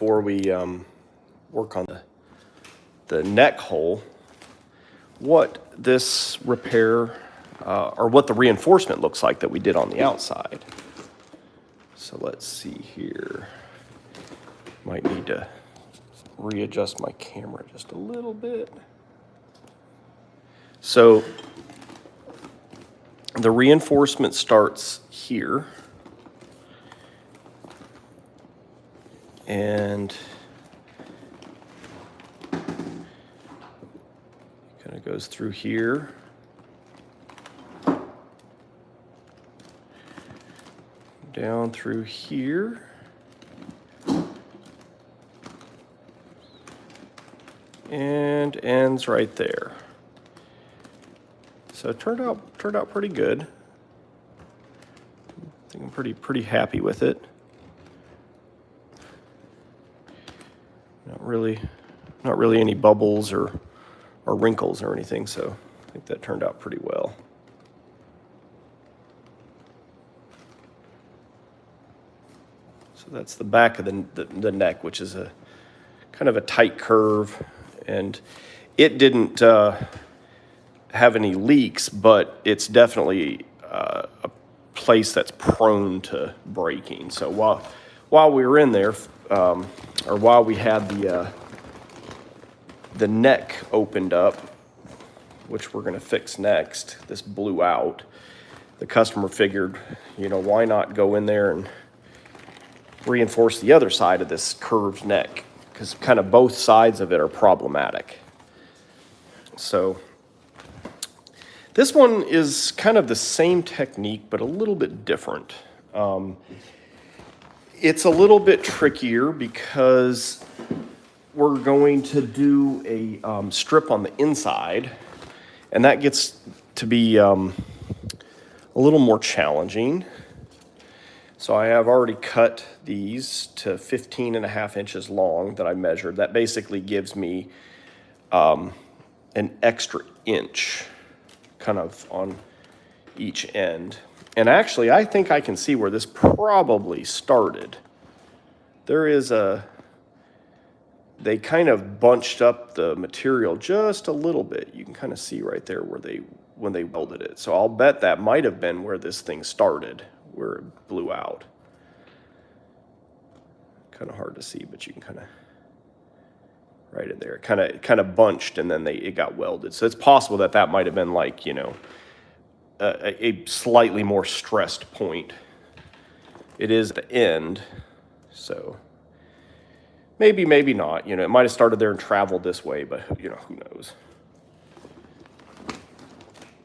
before we work on the neck hole, what this repair or what the reinforcement looks like that we did on the outside. So let's see here. Might need to readjust my camera just a little bit. So the reinforcement starts here. And kind of goes through here. Down through here. And ends right there. So it turned out pretty good. I think I'm pretty happy with it. Not really any bubbles or wrinkles or anything, so I think that turned out pretty well. So that's the back of the neck, which is a kind of a tight curve, and it didn't have any leaks, but it's definitely a place that's prone to breaking. So while we were in there, or while we had the neck opened up, which we're going to fix next, this blew out. The customer figured, why not go in there and reinforce the other side of this curved neck, because kind of both sides of it are problematic. So this one is kind of the same technique, but a little bit different. It's a little bit trickier because we're going to do a strip on the inside, and that gets to be a little more challenging. So I have already cut these to 15.5 inches long that I measured. That basically gives me an extra inch kind of on each end. And actually, I think I can see where this probably started. They kind of bunched up the material just a little bit. You can kind of see right there when they welded it. So I'll bet that might have been where this thing started, where it blew out. Kind of hard to see, but you can kind of right in there. Kind of bunched, and then it got welded. So it's possible that might have been like, a slightly more stressed point. It is the end, so maybe not. It might have started there and traveled this way, but who knows.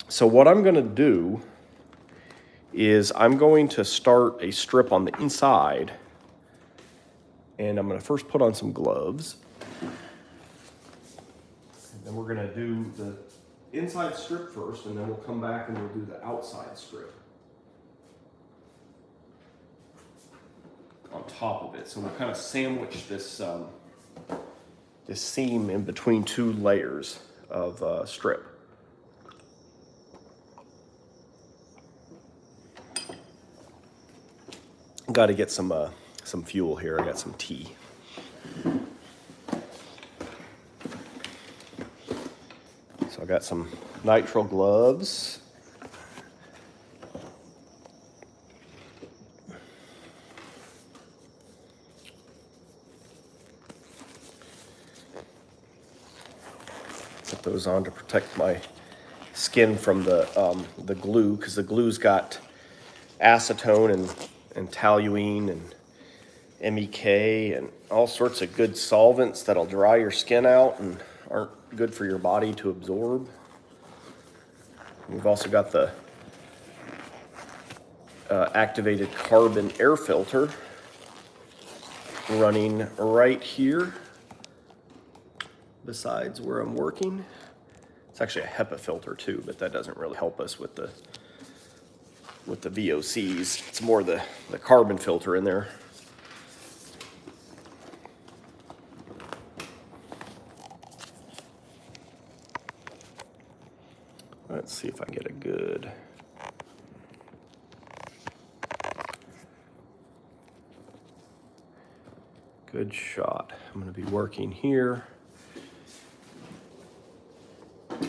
So what I'm going to do is I'm going to start a strip on the inside, and I'm going to first put on some gloves. And then we're going to do the inside strip first, and then we'll come back and we'll do the outside strip on top of it. So we'll kind of sandwich this this seam in between two layers of strip. Got to get some fuel here. I got some tea. So I got some nitrile gloves. Put those on to protect my skin from the glue, because the glue's got acetone and toluene and MEK and all sorts of good solvents that'll dry your skin out and aren't good for your body to absorb. We've also got the activated carbon air filter running right here besides where I'm working. It's actually a HEPA filter too, but that doesn't really help us with the VOCs. It's more the carbon filter in there. Let's see if I can get a good Good shot. I'm going to be working here.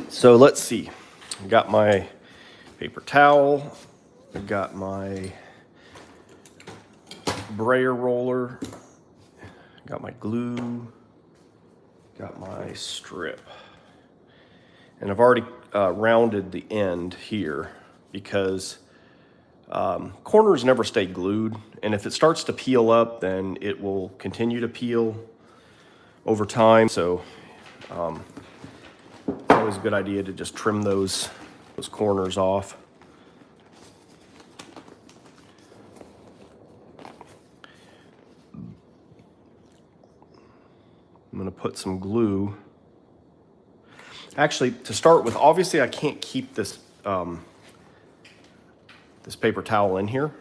So let's see. I got my paper towel. I got my brayer roller. Got my glue. Got my strip. And I've already rounded the end here because corners never stay glued. And if it starts to peel up, then it will continue to peel over time. So it's always a good idea to just trim those corners off. I'm going to put some glue. Actually, to start with, obviously I can't keep this this paper towel in here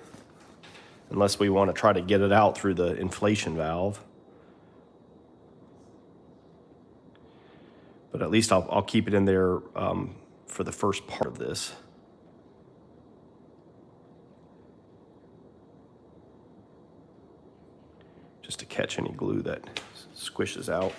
unless we want to try to get it out through the inflation valve. But at least I'll keep it in there for the first part of this. Just to catch any glue that squishes out.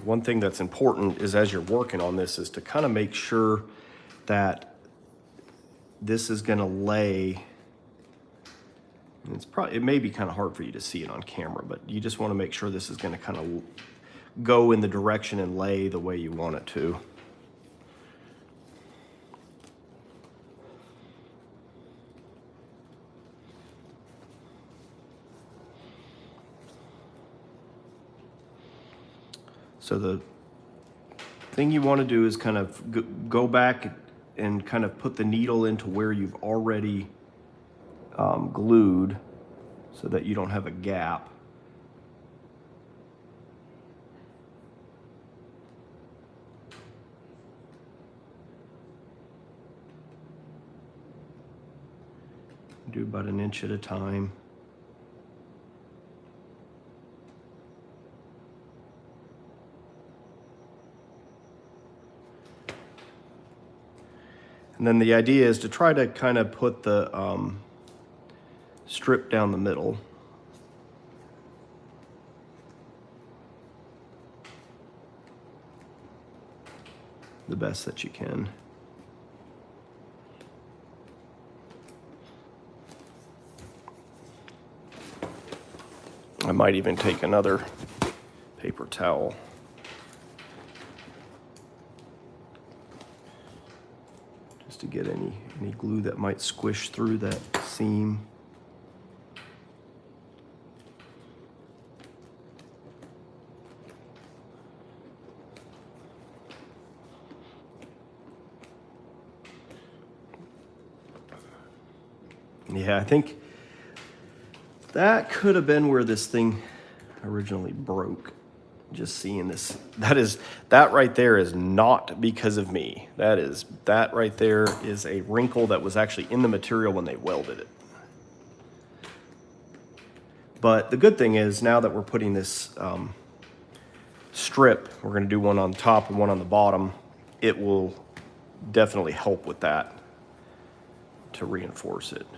One thing that's important is as you're working on this is to kind of make sure that this is going to lay. And it may be kind of hard for you to see it on camera, but you just want to make sure this is going to kind of go in the direction and lay the way you want it to. So the thing you want to do is kind of go back and kind of put the needle into where you've already glued so that you don't have a gap. Do about an inch at a time. And then the idea is to try to kind of put the strip down the middle. The best that you can. I might even take another paper towel. Just to get any glue that might squish through that seam. Yeah, I think that could have been where this thing originally broke. Just seeing this, that right there is not because of me. That right there is a wrinkle that was actually in the material when they welded it. But the good thing is now that we're putting this strip, we're going to do one on top and one on the bottom. It will definitely help with that to reinforce it.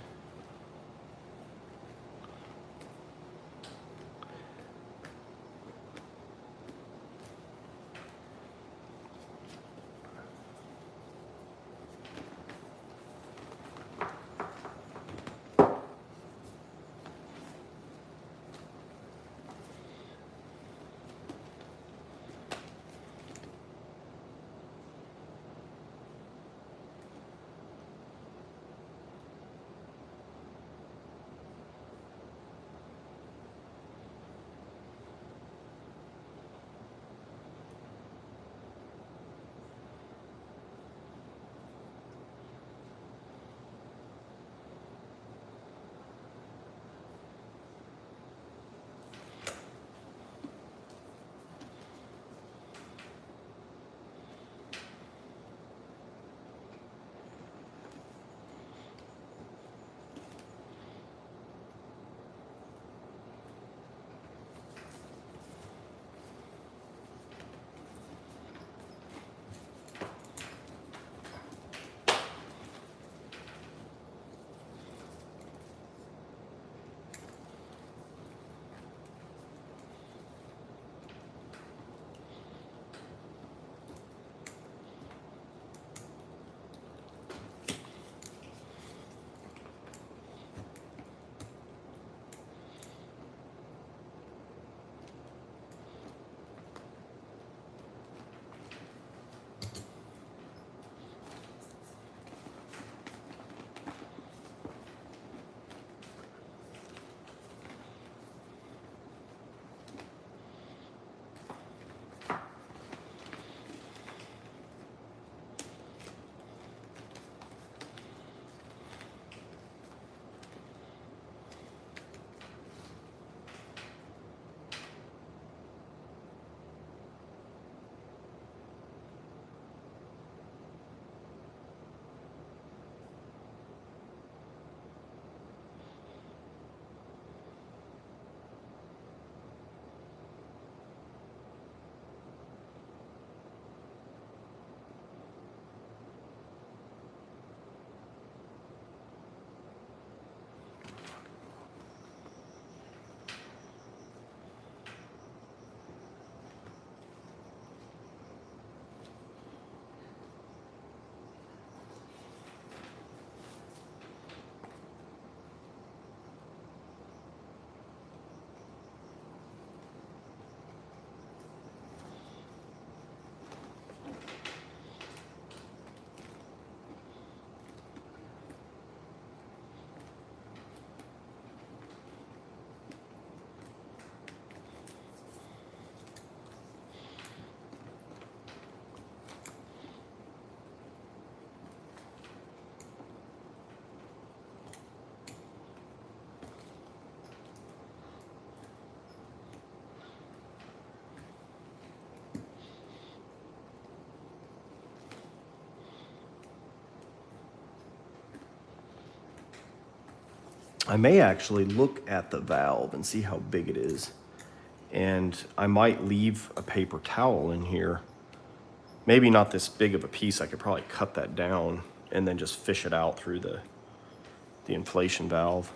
I may actually look at the valve and see how big it is. And I might leave a paper towel in here. Maybe not this big of a piece. I could probably cut that down and then just fish it out through the inflation valve.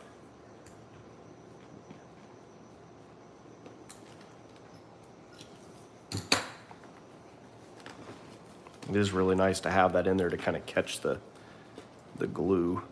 It is really nice to have that in there to kind of catch the glue.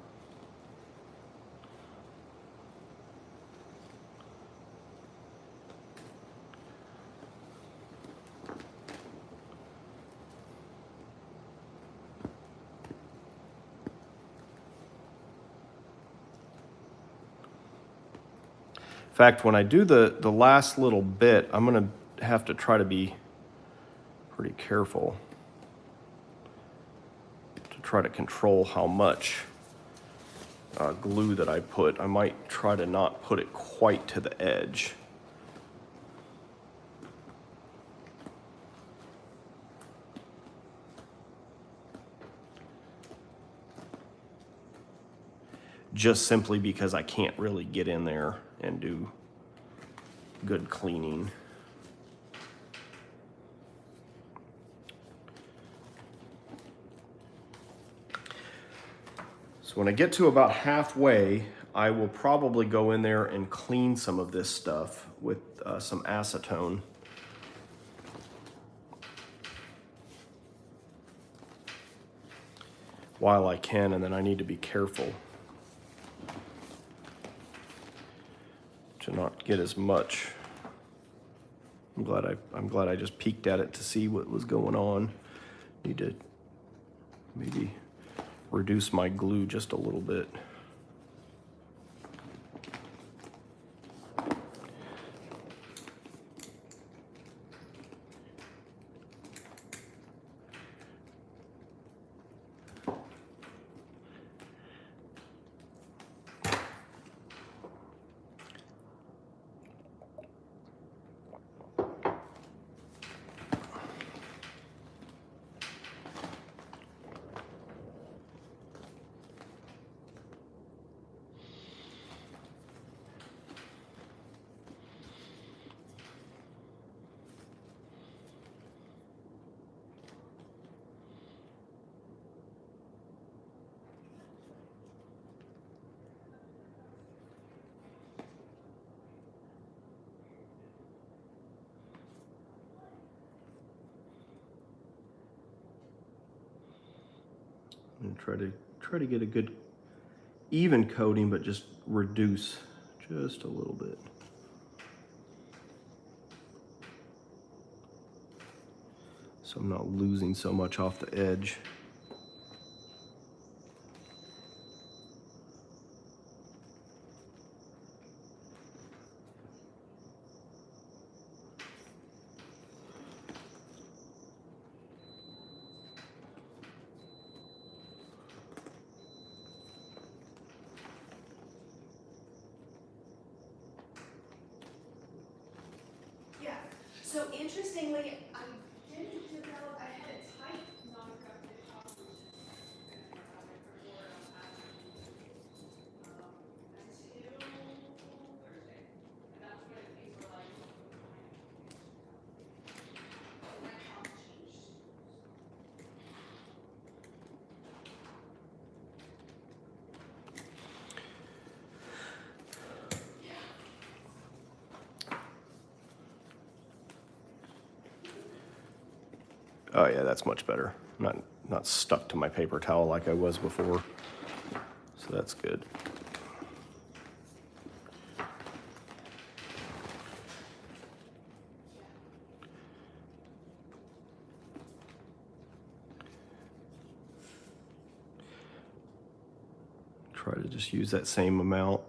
In fact, when I do the last little bit, I'm gonna have to try to be pretty careful to try to control how much glue that I put. I might try to not put it quite to the edge. Just simply because I can't really get in there and do good cleaning. So when I get to about halfway, I will probably go in there and clean some of this stuff with some acetone. While I can, and then I need to be careful to not get as much. I'm glad I just peeked at it to see what was going on. Need to maybe reduce my glue just a little bit. And try to get a good even coating, but just reduce just a little bit. So I'm not losing so much off the edge. So interestingly, I didn't develop, I had a tight non-productive tolerance until Thursday. And that's when things were like, my health changed. Oh yeah, that's much better. Not stuck to my paper towel like I was before. So that's good. Try to just use that same amount.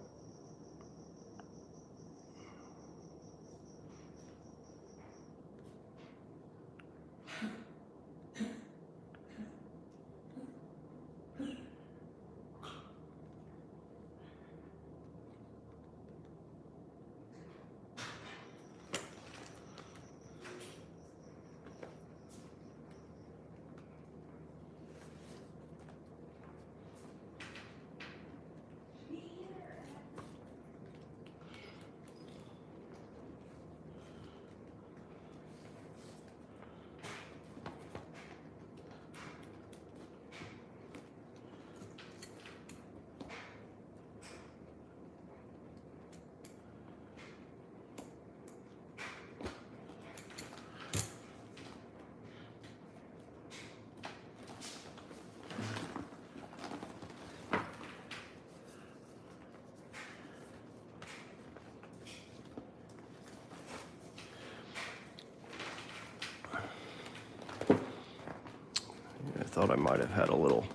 thought I might have had a little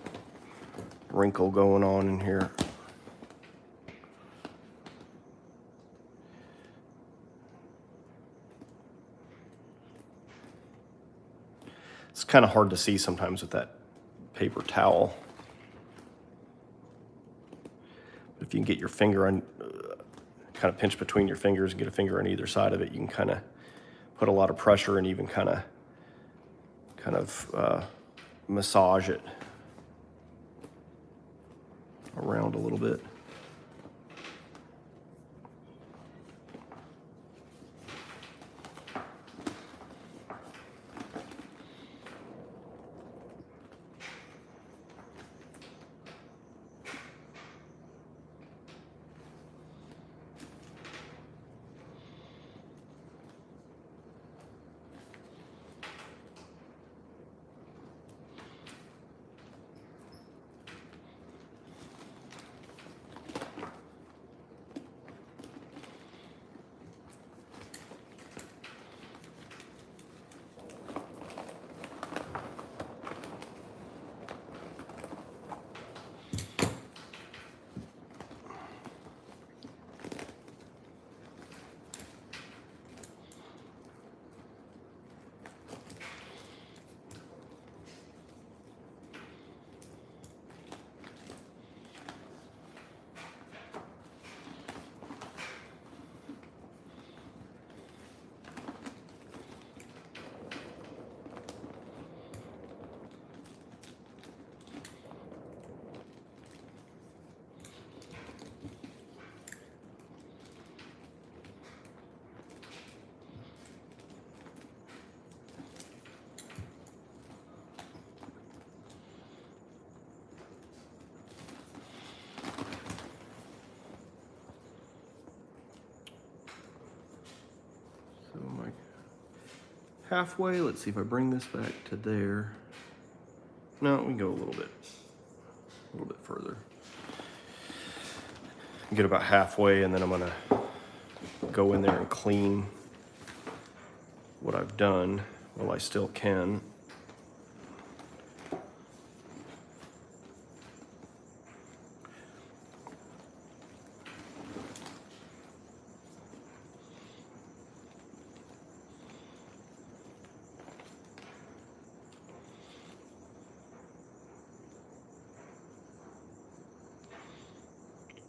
wrinkle going on in here. It's kind of hard to see sometimes with that paper towel. If you can get your finger on, kind of pinch between your fingers and get a finger on either side of it, you can kind of put a lot of pressure and even kind of massage it around a little bit. So my halfway, let's see if I bring this back to there. No, we can go a little bit further. Get about halfway, and then I'm gonna go in there and clean what I've done while I still can.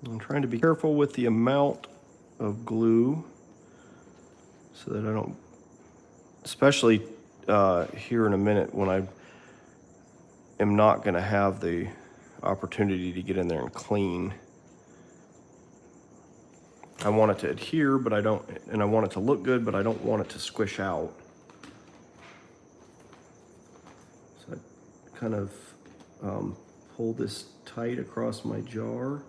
I'm trying to be careful with the amount of glue so that I don't, especially here in a minute when I am not going to have the opportunity to get in there and clean. I want it to adhere, but I don't, and I want it to look good, but I don't want it to squish out. So I kind of pull this tight across my jar.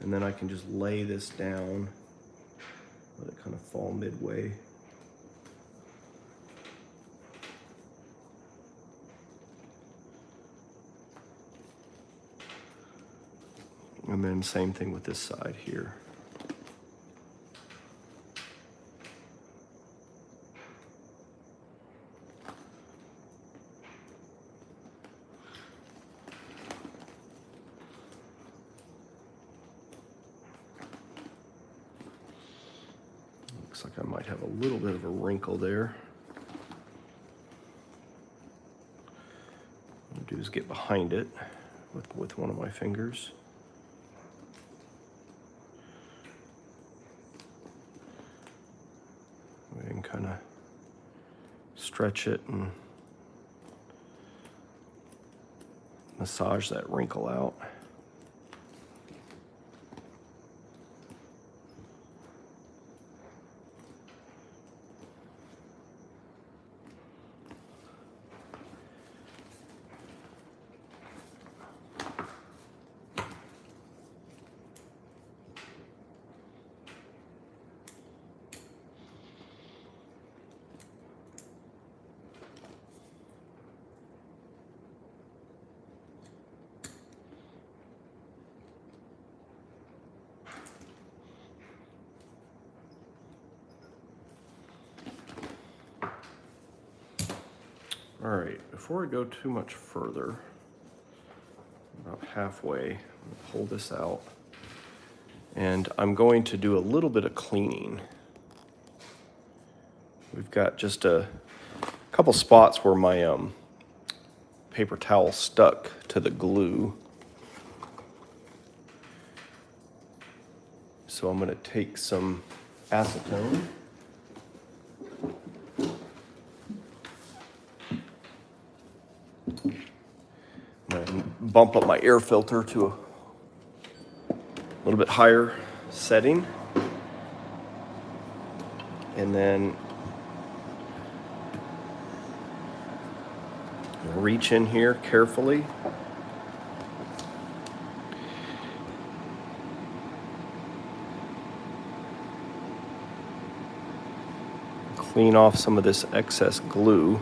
And then I can just lay this down, let it kind of fall midway. And then same thing with this side here. Looks like I might have a little bit of a wrinkle there. What I'm gonna do is get behind it with one of my fingers. We can kind of stretch it and massage that wrinkle out. All right, before we go too much further, about halfway, I'm gonna pull this out. And I'm going to do a little bit of cleaning. We've got just a couple spots where my paper towel stuck to the glue. So I'm going to take some acetone. I'm going to bump up my air filter to a little bit higher setting. And then reach in here carefully. Clean off some of this excess glue.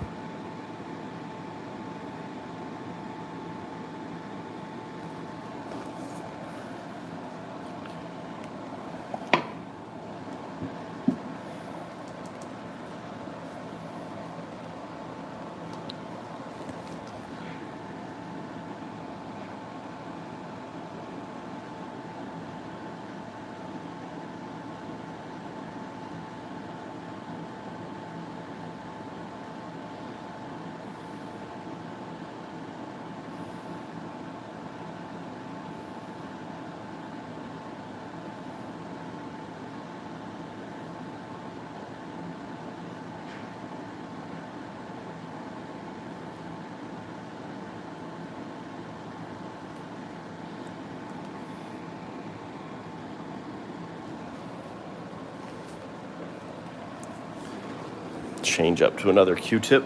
Change up to another Q-tip.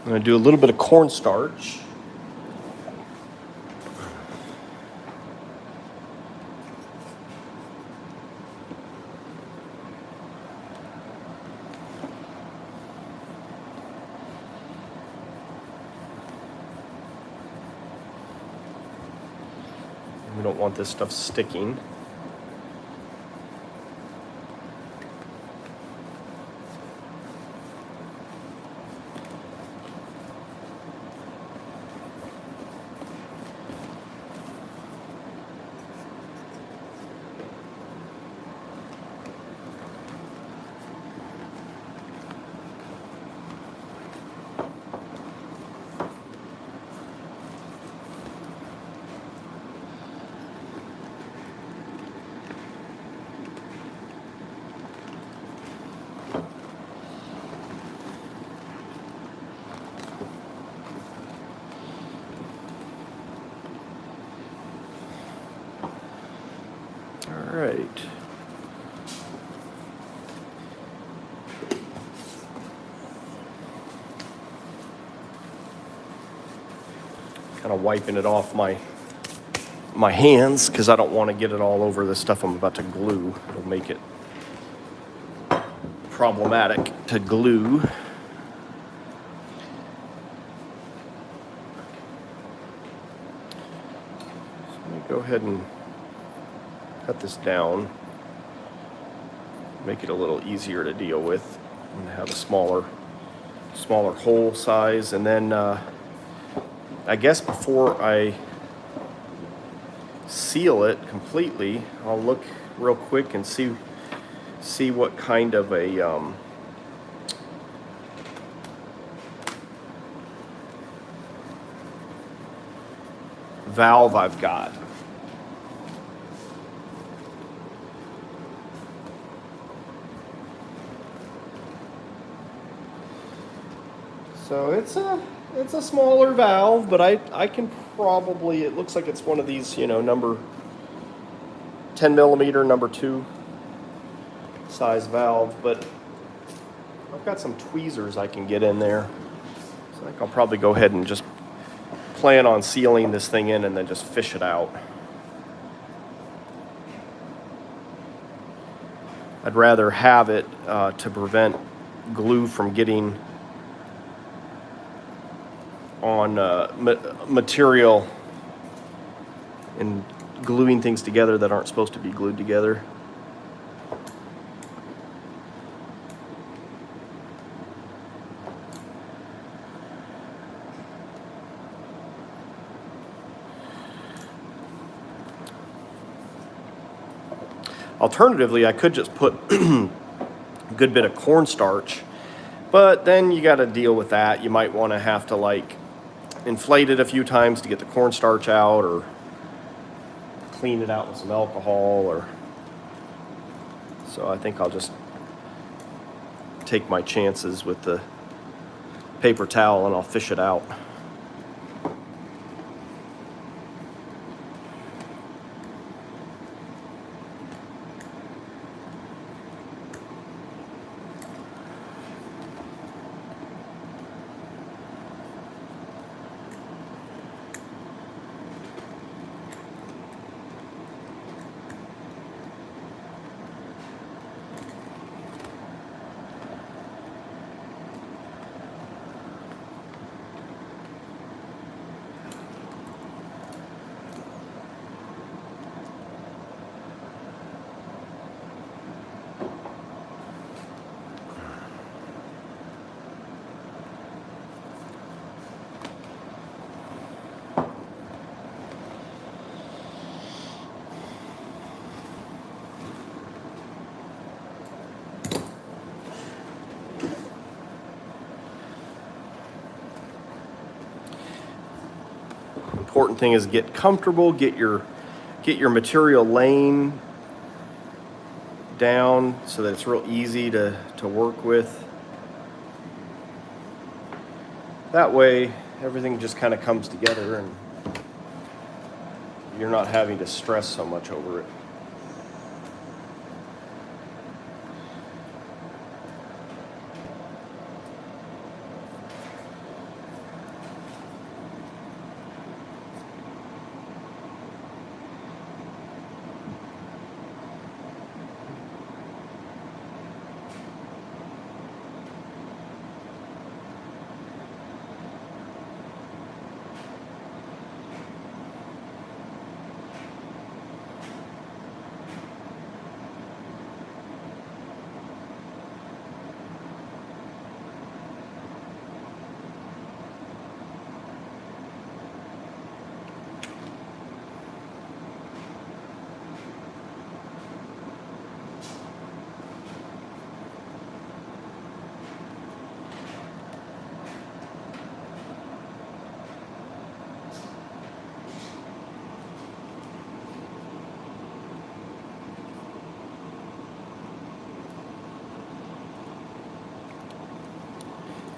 I'm going to do a little bit of cornstarch. We don't want this stuff sticking. All right. kind of wiping it off my hands because I don't want to get it all over the stuff I'm about to glue. It'll make it problematic to glue. So let me go ahead and cut this down, make it a little easier to deal with, and have a smaller hole size. And then I guess before I seal it completely, I'll look real quick and see what kind of a valve I've got. So it's a smaller valve, but I can probably, it looks like it's one of these, number 10 millimeter, number 2 size valve, but I've got some tweezers I can get in there. So I think I'll probably go ahead and just plan on sealing this thing in and then just fish it out. I'd rather have it to prevent glue from getting on material and gluing things together that aren't supposed to be glued together. Alternatively, I could just put a good bit of cornstarch, but then you got to deal with that. You might want to have to like inflate it a few times to get the cornstarch out, or clean it out with some alcohol, or so I think I'll just take my chances with the paper towel and I'll fish it out. Important thing is get comfortable, get your material laying down so that it's real easy to work with. That way everything just kind of comes together and you're not having to stress so much over it.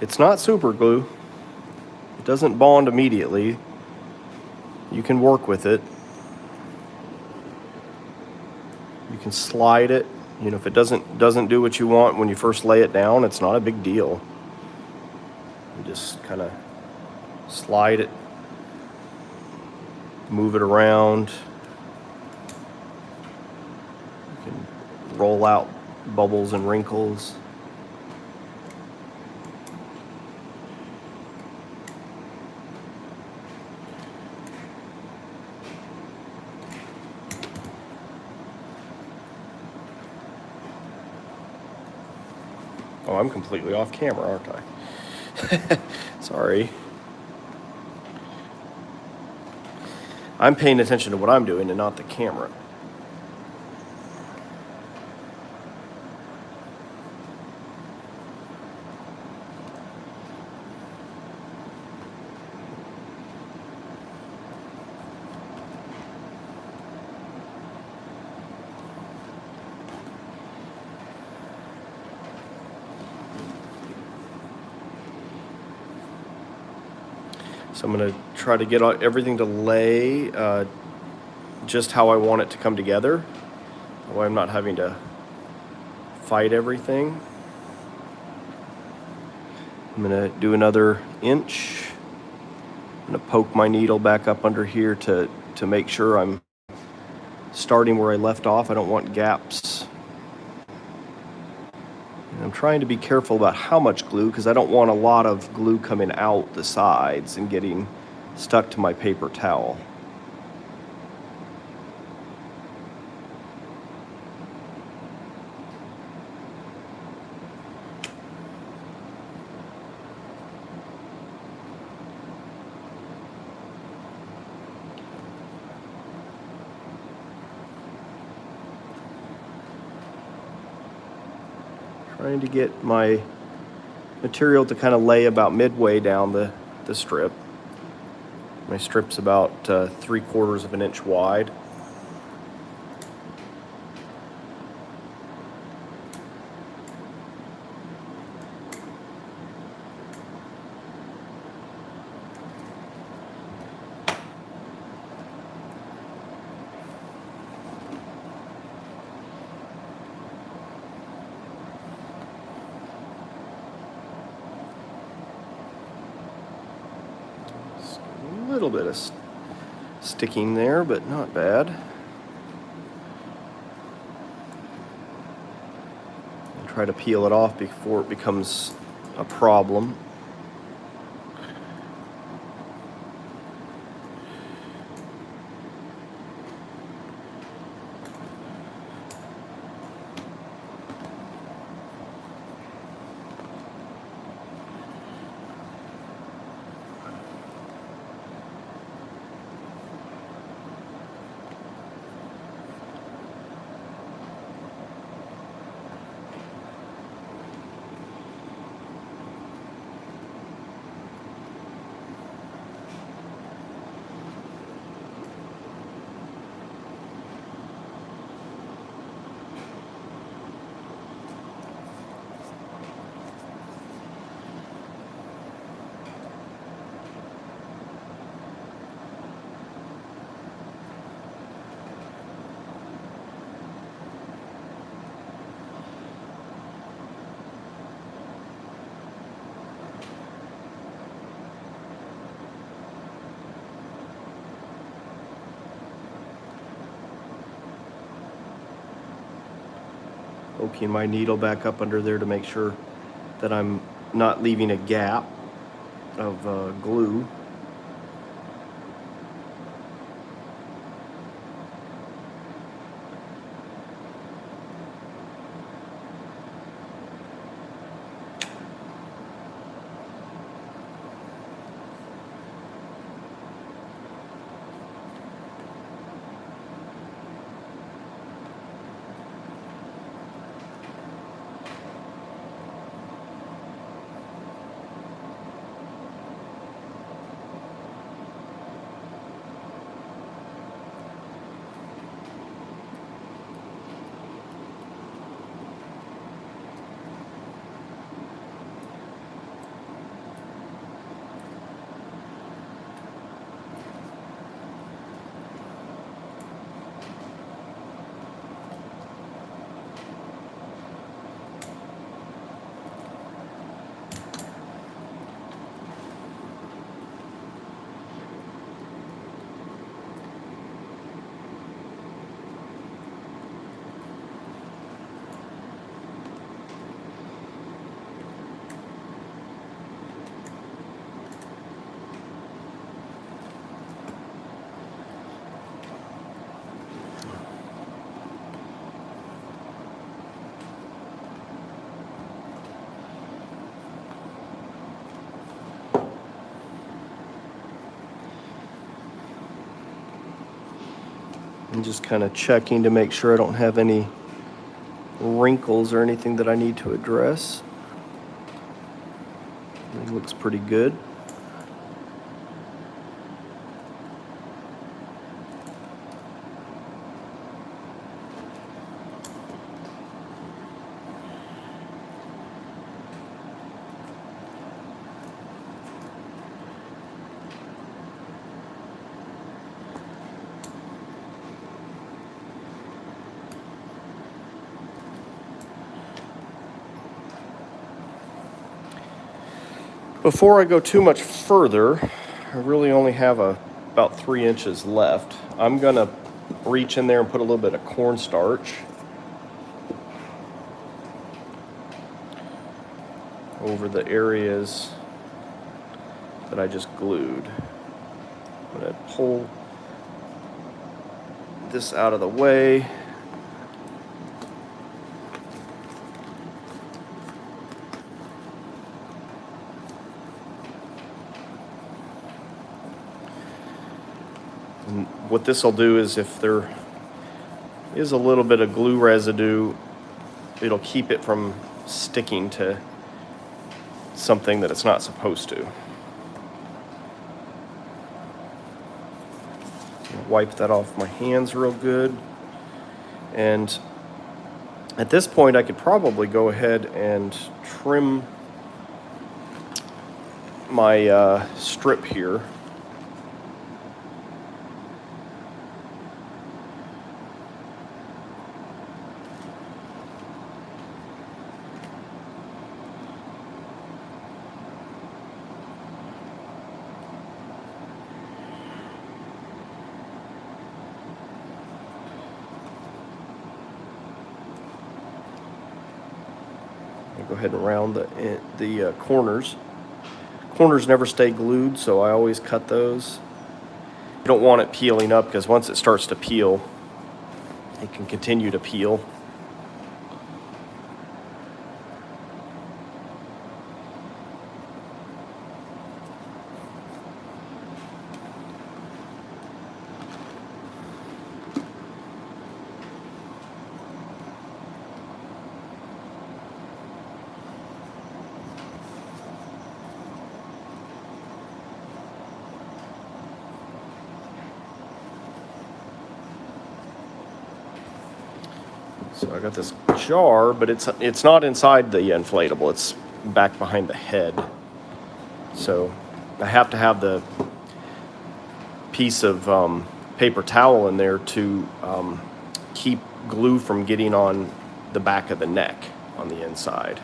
It's not super glue. It doesn't bond immediately. You can work with it. You can slide it. If it doesn't do what you want when you first lay it down, it's not a big deal. You just kind of slide it move it around. You can roll out bubbles and wrinkles. Oh, I'm completely off camera, aren't I? Sorry. I'm paying attention to what I'm doing and not the camera. So I'm going to try to get everything to lay just how I want it to come together. That way I'm not having to fight everything. I'm going to do another inch. I'm going to poke my needle back up under here to make sure I'm starting where I left off. I don't want gaps. And I'm trying to be careful about how much glue because I don't want a lot of glue coming out the sides and getting stuck to my paper towel. Trying to get my material to kind of lay about midway down the strip. My strip's about 3/4 of an inch wide. A little bit of sticking there, but not bad. And try to peel it off before it becomes a problem. Poking my needle back up under there to make sure that I'm not leaving a gap of glue. I'm just kind of checking to make sure I don't have any wrinkles or anything that I need to address. It looks pretty good. Before I go too much further, I really only have about 3 inches left. I'm gonna reach in there and put a little bit of cornstarch over the areas that I just glued. I'm gonna pull this out of the way. And what this will do is if there is a little bit of glue residue, it'll keep it from sticking to something that it's not supposed to. Wipe that off my hands real good. And at this point, I could probably go ahead and trim my strip here. Go ahead and round the corners. Corners never stay glued, so I always cut those. You don't want it peeling up because once it starts to peel, it can continue to peel. So I got this jar, but it's not inside the inflatable. It's back behind the head. So I have to have the piece of paper towel in there to keep glue from getting on the back of the neck on the inside.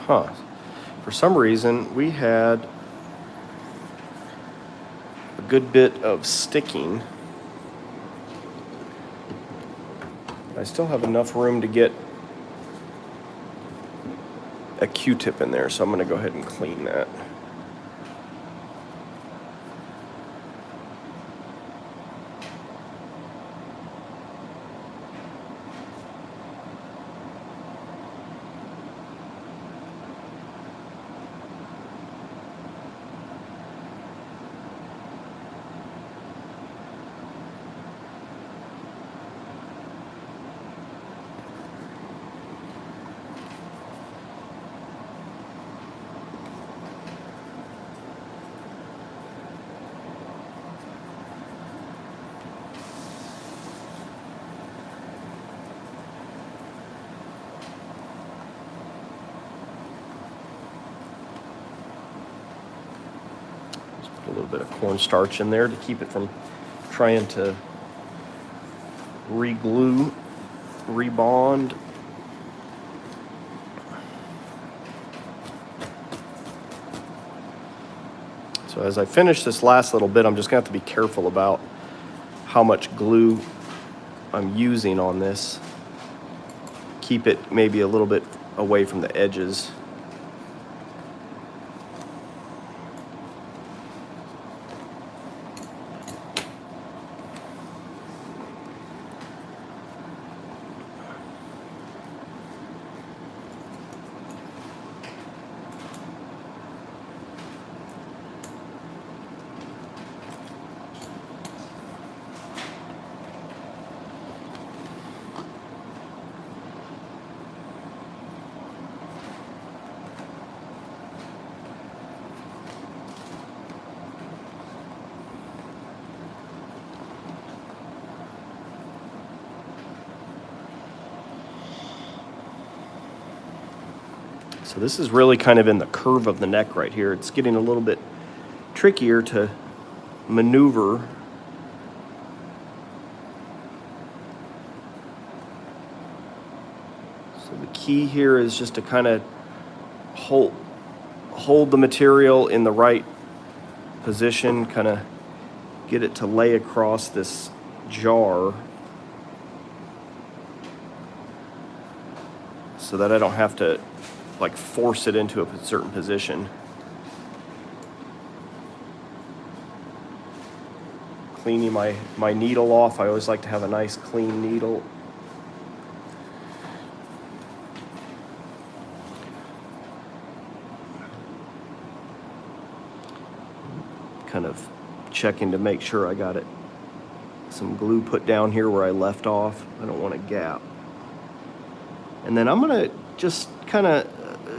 Huh. For some reason, we had a good bit of sticking. I still have enough room to get a Q-tip in there, so I'm going to go ahead and clean that. A little bit of cornstarch in there to keep it from trying to re-glue, rebond. So as I finish this last little bit, I'm just gonna have to be careful about how much glue I'm using on this. Keep it maybe a little bit away from the edges. So this is really kind of in the curve of the neck right here. It's getting a little bit trickier to maneuver. So the key here is just to kind of hold the material in the right position, kind of get it to lay across this jar so that I don't have to like force it into a certain position. Cleaning my needle off. I always like to have a nice clean needle. Kind of checking to make sure I got it. Some glue put down here where I left off. I don't want a gap. And then I'm gonna just kind of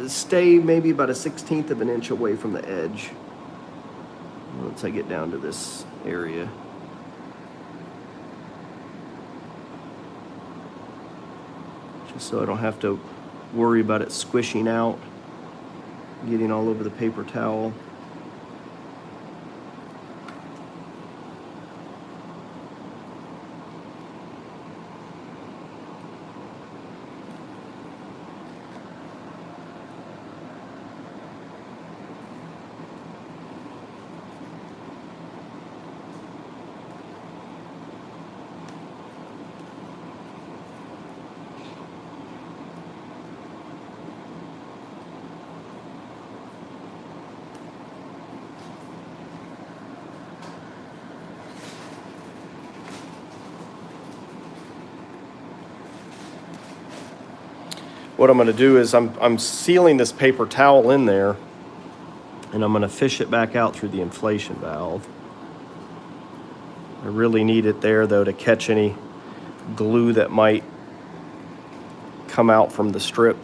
stay maybe about 1/16 of an inch away from the edge once I get down to this area. Just so I don't have to worry about it squishing out, getting all over the paper towel. What I'm going to do is I'm sealing this paper towel in there, and I'm going to fish it back out through the inflation valve. I really need it there though to catch any glue that might come out from the strip.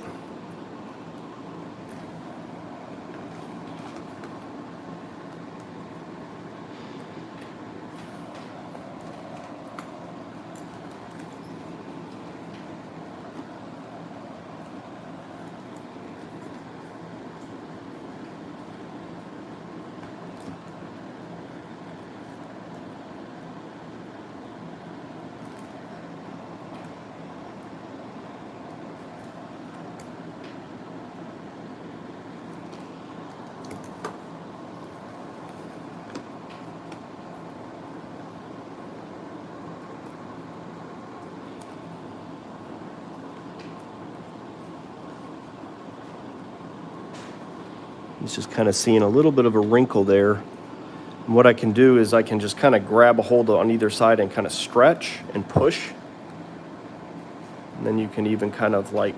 He's just kind of seeing a little bit of a wrinkle there. And what I can do is I can just kind of grab a hold on either side and kind of stretch and push. And then you can even kind of like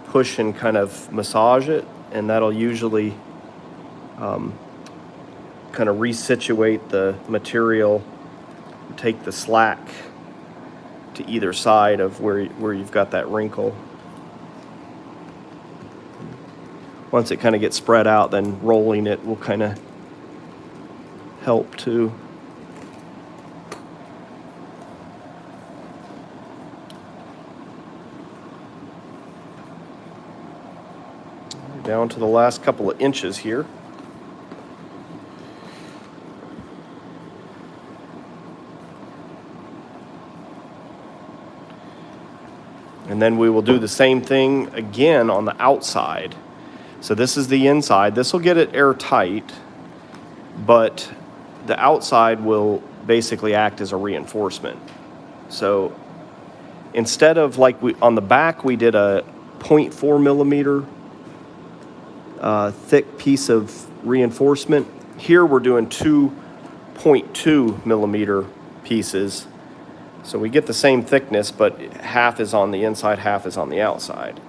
push and kind of massage it, and that'll usually kind of resituate the material, take the slack to either side of where you've got that wrinkle. Once it kind of gets spread out, then rolling it will kind of help too. Down to the last couple of inches here. And then we will do the same thing again on the outside. So this is the inside. This will get it airtight, but the outside will basically act as a reinforcement. So instead of like on the back, we did a 0.4 millimeter thick piece of reinforcement. Here we're doing 2.2 millimeter pieces. So we get the same thickness, but half is on the inside, half is on the outside.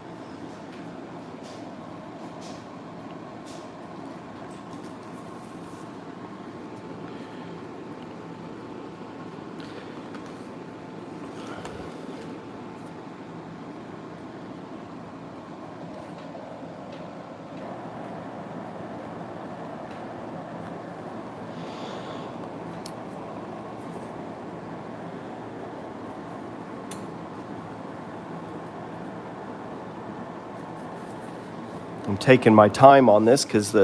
I'm taking my time on this because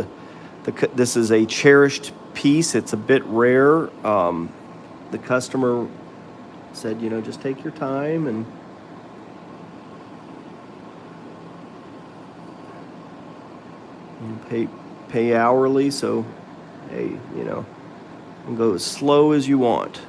this is a cherished piece. It's a bit rare. The customer said, just take your time and pay hourly. So, hey, you can go as slow as you want.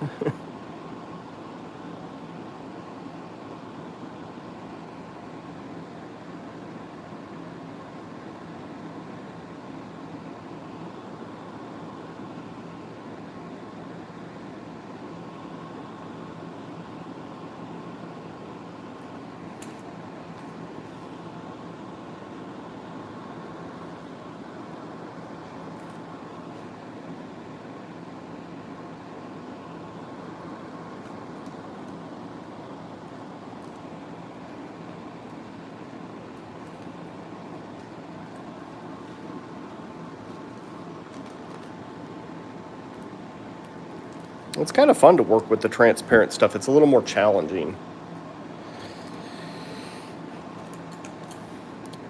It's kind of fun to work with the transparent stuff. It's a little more challenging.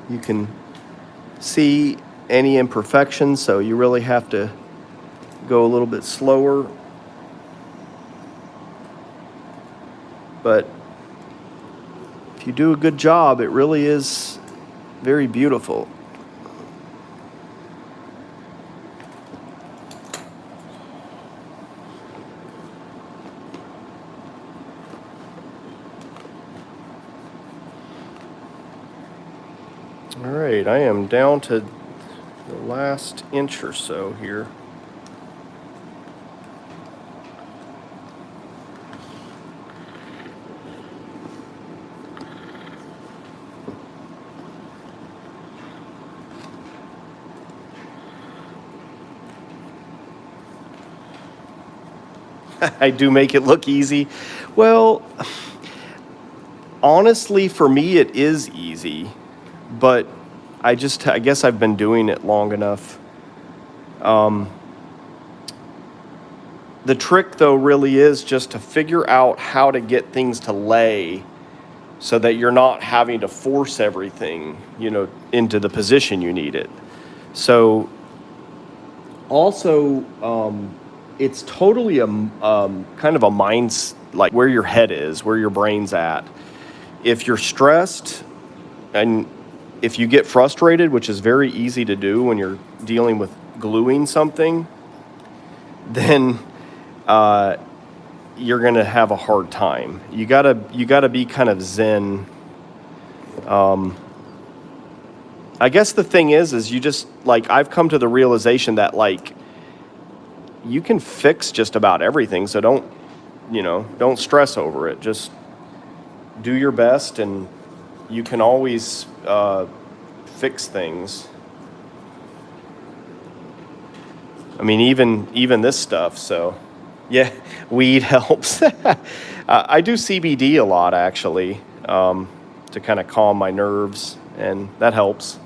You can see any imperfections, so you really have to go a little bit slower. But if you do a good job, it really is very beautiful. All right, I am down to the last inch or so here. I do make it look easy. Well, honestly, for me, it is easy. But I guess I've been doing it long enough. The trick, though, really is just to figure out how to get things to lay so that you're not having to force everything, into the position you need it. So also, it's totally a kind of a mindset, like where your head is, where your brain's at. If you're stressed and if you get frustrated, which is very easy to do when you're dealing with gluing something, then you're going to have a hard time. You gotta be kind of zen. I I guess the thing is you just, like, I've come to the realization that, like, you can fix just about everything, so don't stress over it. Just do your best, and you can always fix things. I mean, even this stuff, so yeah, weed helps. I do CBD a lot, actually, to kind of calm my nerves, and that helps.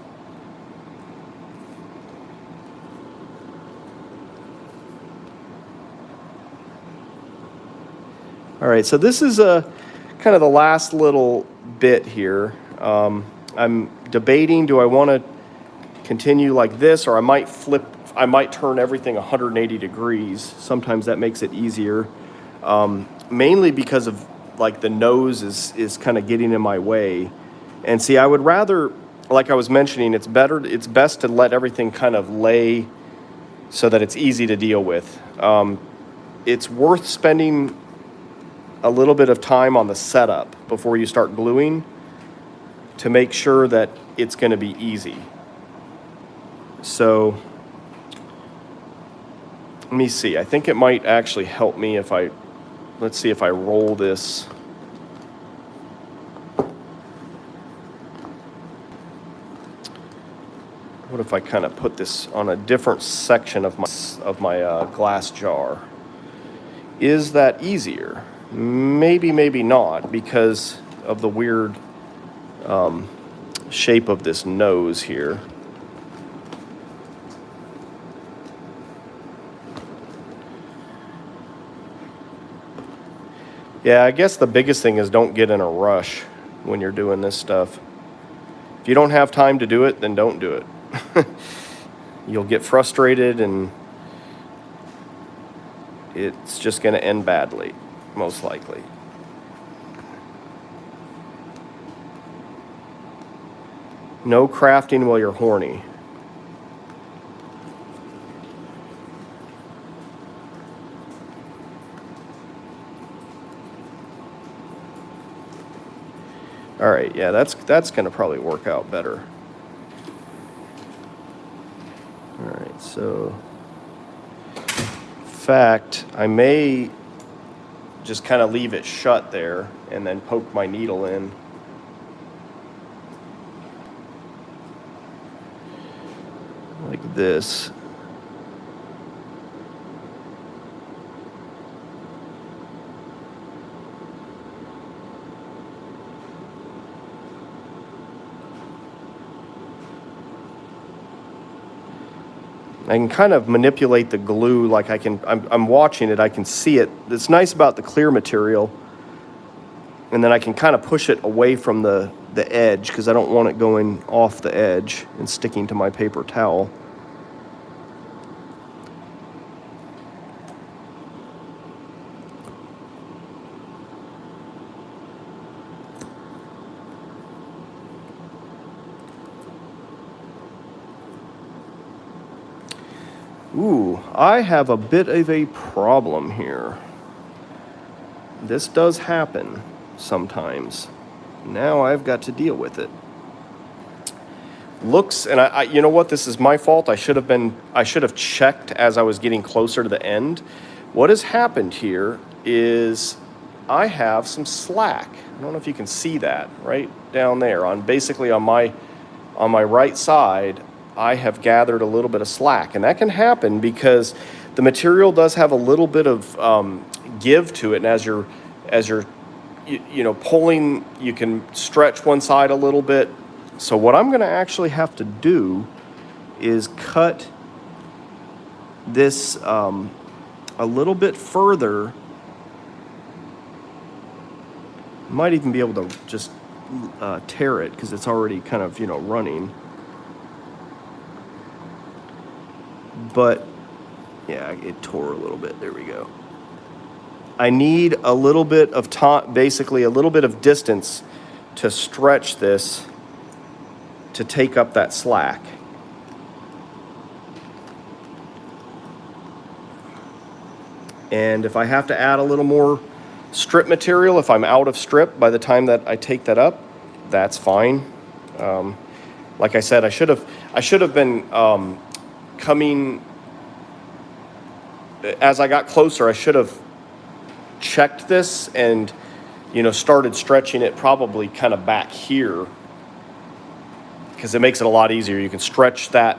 All right, so this is kind of the last little bit here. I'm debating, do I want to continue like this, or I might turn everything 180 degrees. Sometimes that makes it easier, mainly because of, like, the nose is kind of getting in my way. And see, I would rather, like I was mentioning, it's best to let everything kind of lay so that it's easy to deal with. It's worth spending a little bit of time on the setup before you start gluing to make sure that it's going to be easy. So let me see. I think it might actually help me if let's see if I roll this. What if I kind of put this on a different section of my glass jar? Is that easier? Maybe, maybe not, because of the weird shape of this nose here. Yeah, I guess the biggest thing is don't get in a rush when you're doing this stuff. If you don't have time to do it, then don't do it. You'll get frustrated, and it's just going to end badly, most likely. No crafting while you're horny. All right, yeah, that's going to probably work out better. All right, so in fact, I may just kind of leave it shut there and then poke my needle in. Like this. I can kind of manipulate the glue, like I'm watching it, I can see it. It's nice about the clear material. And then I can kind of push it away from the edge, because I don't want it going off the edge and sticking to my paper towel. Ooh, I have a bit of a problem here. This does happen sometimes. Now I've got to deal with it. Looks, and I you know what, this is my fault. I should have checked as I was getting closer to the end. What has happened here is I have some slack. I don't know if you can see that right down there basically on my right side. I have gathered a little bit of slack, and that can happen because the material does have a little bit of give to it, and as you're pulling, you can stretch one side a little bit. So what I'm going to actually have to do is cut this a little bit further. Might even be able to just tear it because it's already kind of running. But yeah, it tore a little bit. There we go. I need a little bit of time, basically a little bit of distance to stretch this to take up that slack. And if I have to add a little more strip material, if I'm out of strip by the time that I take that up, that's fine. like I said, I should have been coming as I got closer. I should have checked this and, started stretching it probably kind of back here, because it makes it a lot easier. You can stretch that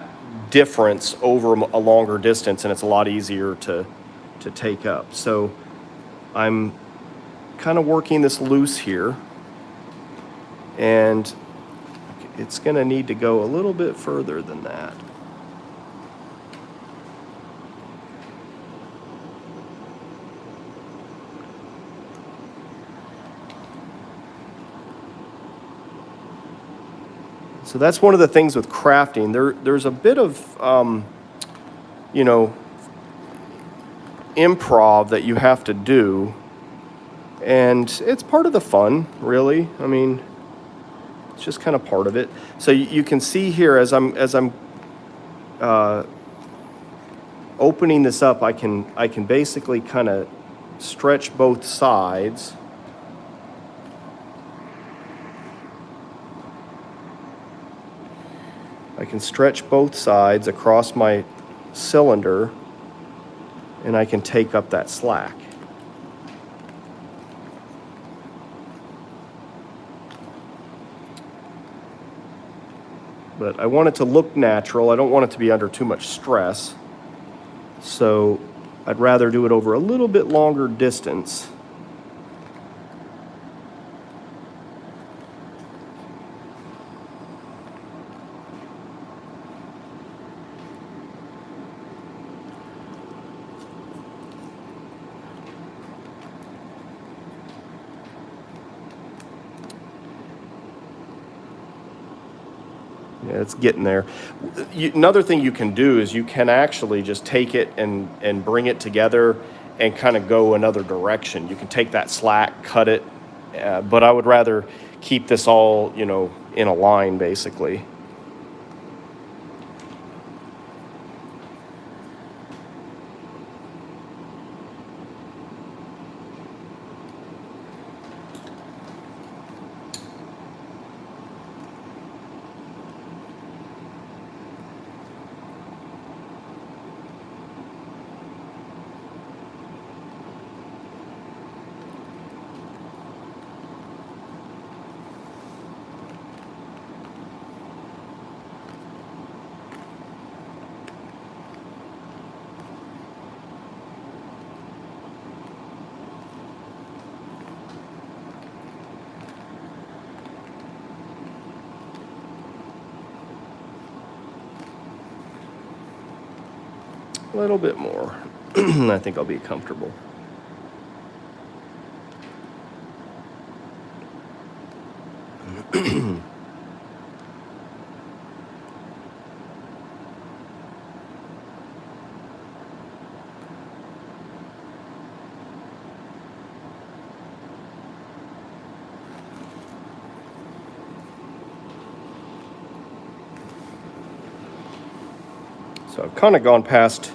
difference over a longer distance, and it's a lot easier to take up. So I'm kind of working this loose here, and it's going to need to go a little bit further than that. So that's one of the things with crafting. There's a bit of, improv that you have to do, and it's part of the fun, really. I mean, it's just kind of part of it. So you can see here as I'm opening this up, I can basically kind of stretch both sides. I can stretch both sides across my cylinder, and I can take up that slack. But I want it to look natural. I don't want it to be under too much stress. So I'd rather do it over a little bit longer distance. Yeah, it's getting there. Another thing you can do is you can actually just take it and bring it together and kind of go another direction. You can take that slack, cut it, but I would rather keep this all, in a line, basically. A little bit more. I think I'll be comfortable. So I've kind of gone past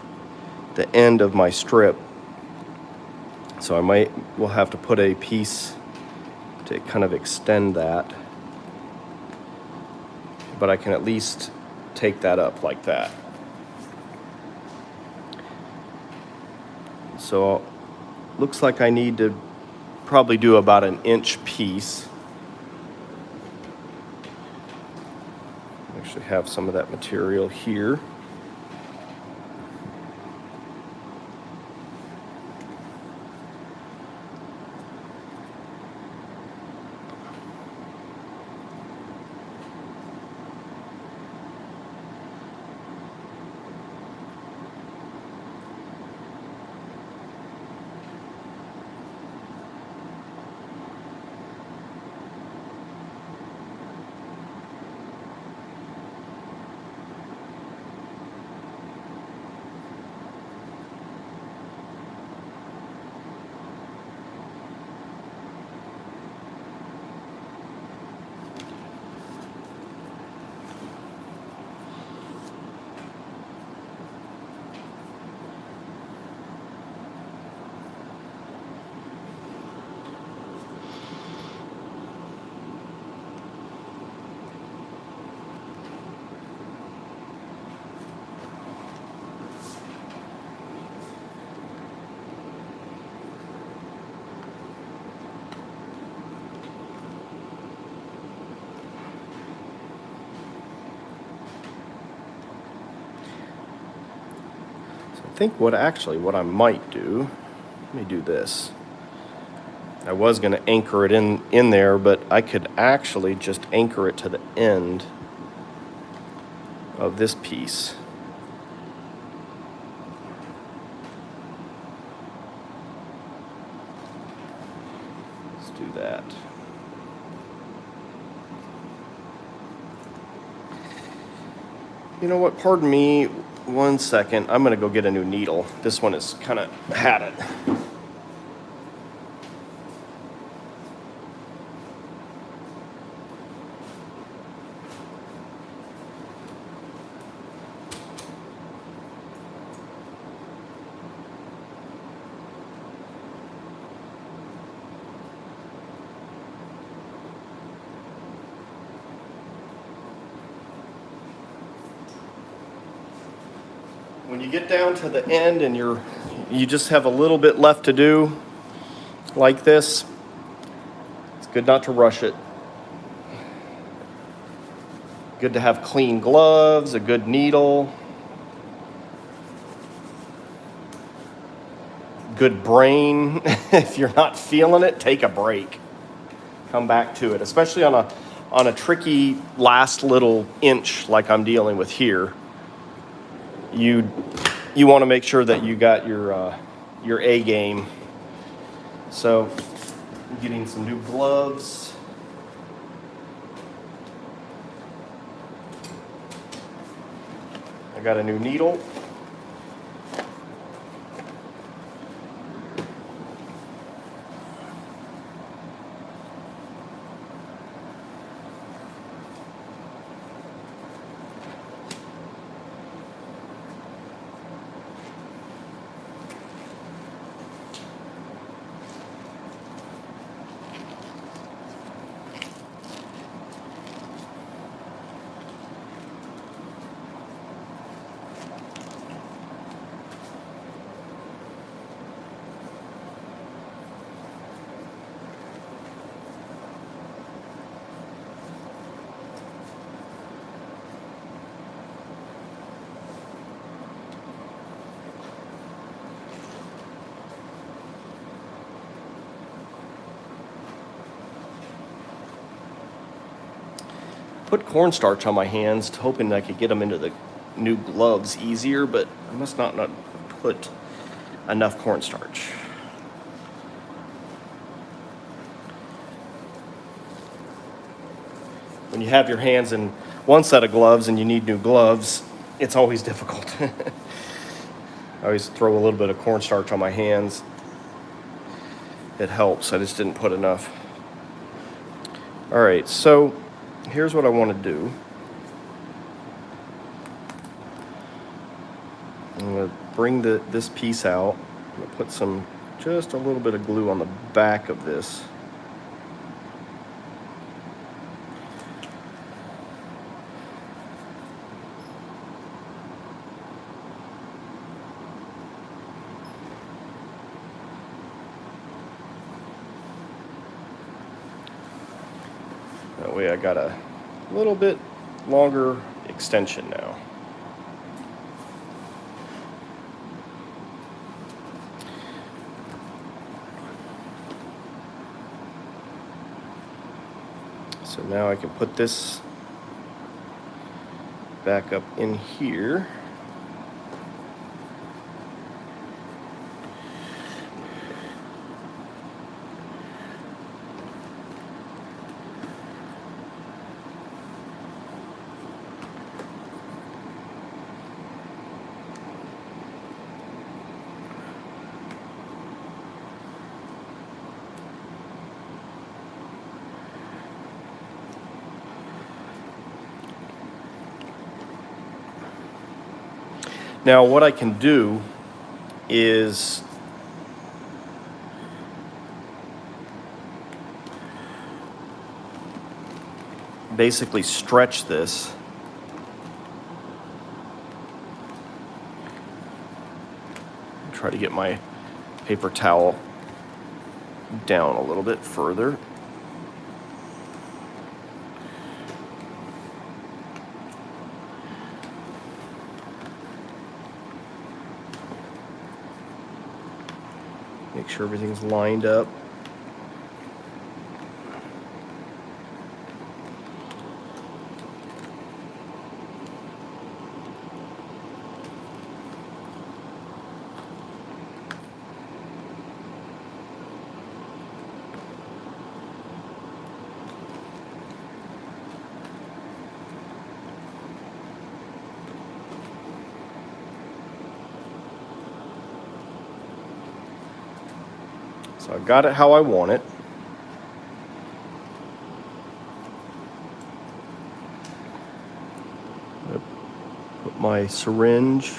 the end of my strip. So we'll have to put a piece to kind of extend that. But I can at least take that up like that. So looks like I need to probably do about an inch piece. Actually have some of that material here. think what I might do, let me do this. I was going to anchor it in there, but I could actually just anchor it to the end of this piece. Let's do that. You know what, pardon me 1 second. I'm going to go get a new needle. This one has kind of had it. When you get down to the end and you just have a little bit left to do like this, it's good not to rush it. Good to have clean gloves, a good needle, good brain. If you're not feeling it, take a break. Come back to it, especially on a tricky last little inch like I'm dealing with here. You want to make sure that you got your A game. So, getting some new gloves. I got a new needle. Put cornstarch on my hands, hoping I could get them into the new gloves easier, but I must not put enough cornstarch. When you have your hands in one set of gloves and you need new gloves, it's always difficult. I always throw a little bit of cornstarch on my hands. It helps. I just didn't put enough. All right, so here's what I want to do. I'm going to bring this piece out. I'm going to put just a little bit of glue on the back of this. That way I got a little bit longer extension now. So now I can put this back up in here. Now what I can do is basically stretch this try to get my paper towel down a little bit further. Make sure everything's lined up. So I got it how I want it. Put my syringe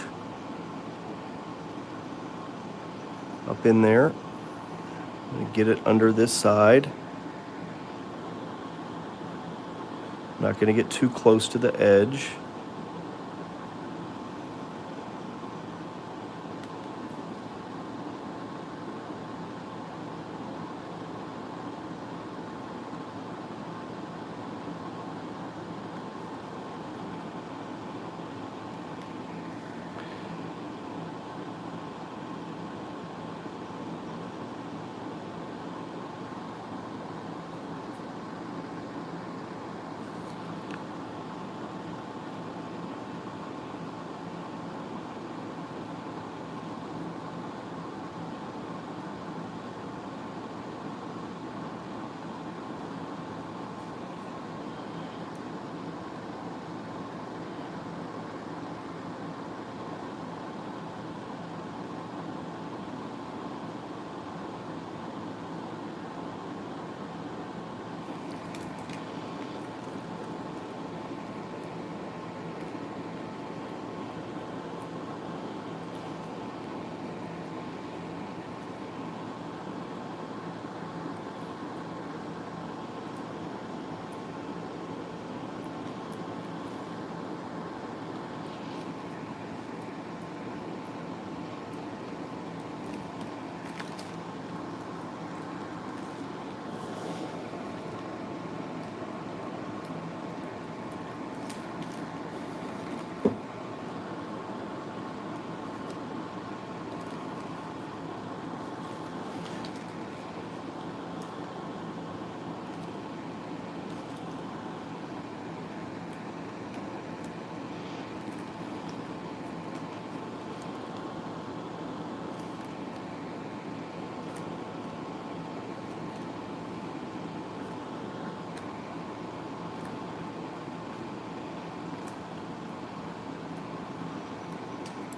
up in there. I'm gonna get it under this side. Not gonna get too close to the edge.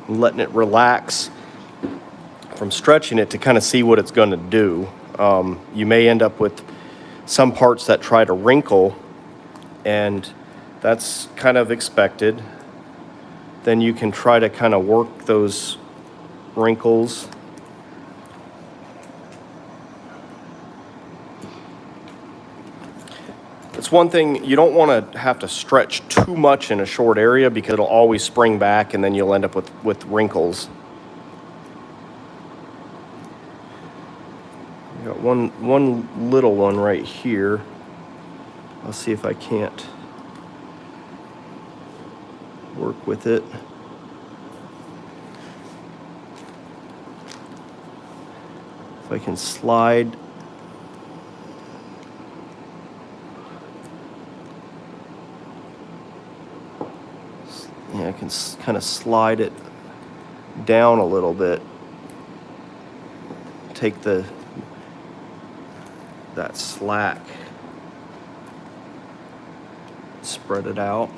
Letting it relax from stretching it to kind of see what it's going to do. You may end up with some parts that try to wrinkle, and that's kind of expected. Then you can try to kind of work those wrinkles. It's one thing, you don't want to have to stretch too much in a short area because it'll always spring back and then you'll end up with wrinkles. I got one little one right here. I'll see if I can't work with it. If I can slide. Yeah, I can kind of slide it down a little bit. Take that slack, spread it out.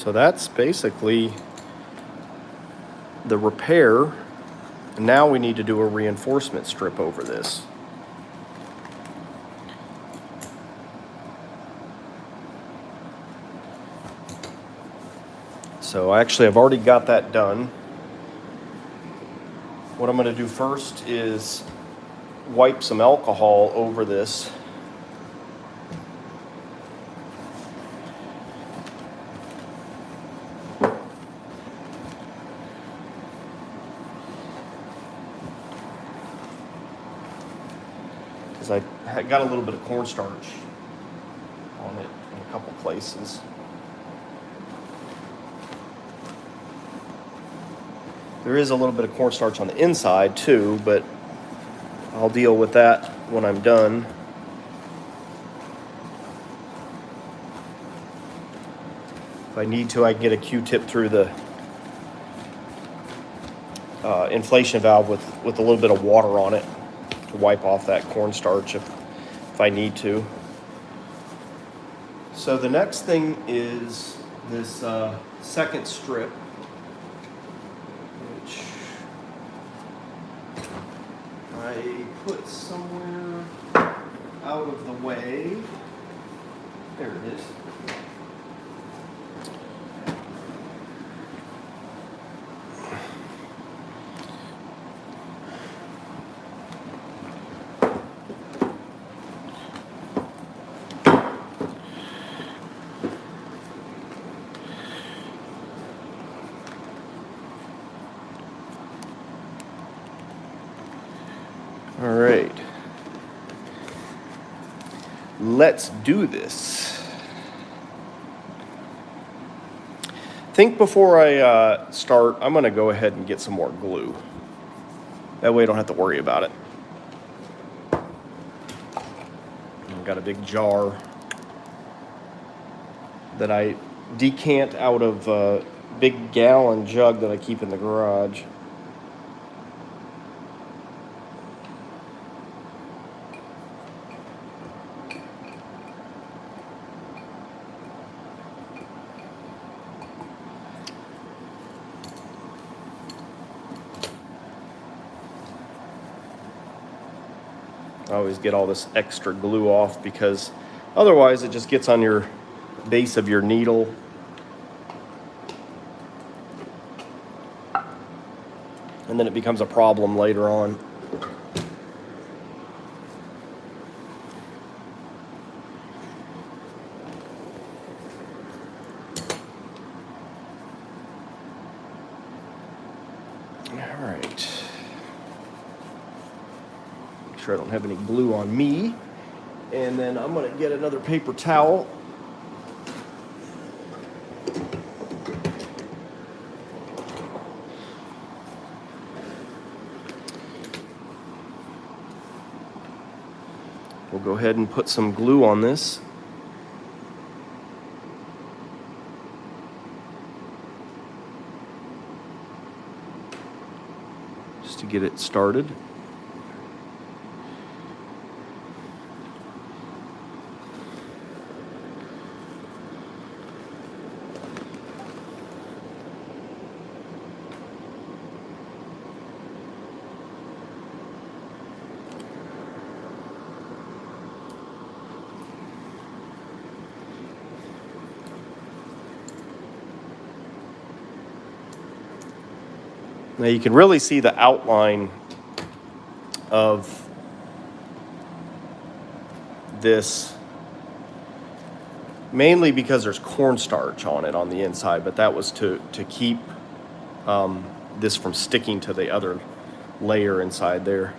So that's basically the repair. Now we need to do a reinforcement strip over this. So actually I've already got that done. What I'm going to do first is wipe some alcohol over this. Because I got a little bit of cornstarch on it in a couple places. There is a little bit of cornstarch on the inside too, but I'll deal with that when I'm done. If I need to, I can get a Q-tip through the inflation valve with a little bit of water on it to wipe off that cornstarch if I need to. So the next thing is this second strip, which I put somewhere out of the way. There it is. All right, let's do this. Think before I start, I'm going to go ahead and get some more glue. That way I don't have to worry about it. I've got a big jar that I decant out of a big gallon jug that I keep in the garage. I always get all this extra glue off because otherwise it just gets on your base of your needle. And then it becomes a problem later on. All right. Sure I don't have any glue on me. And then I'm going to get another paper towel. We'll go ahead and put some glue on this. Just to get it started. Now you can really see the outline of this, mainly because there's cornstarch on it on the inside, but that was to keep this from sticking to the other layer inside there.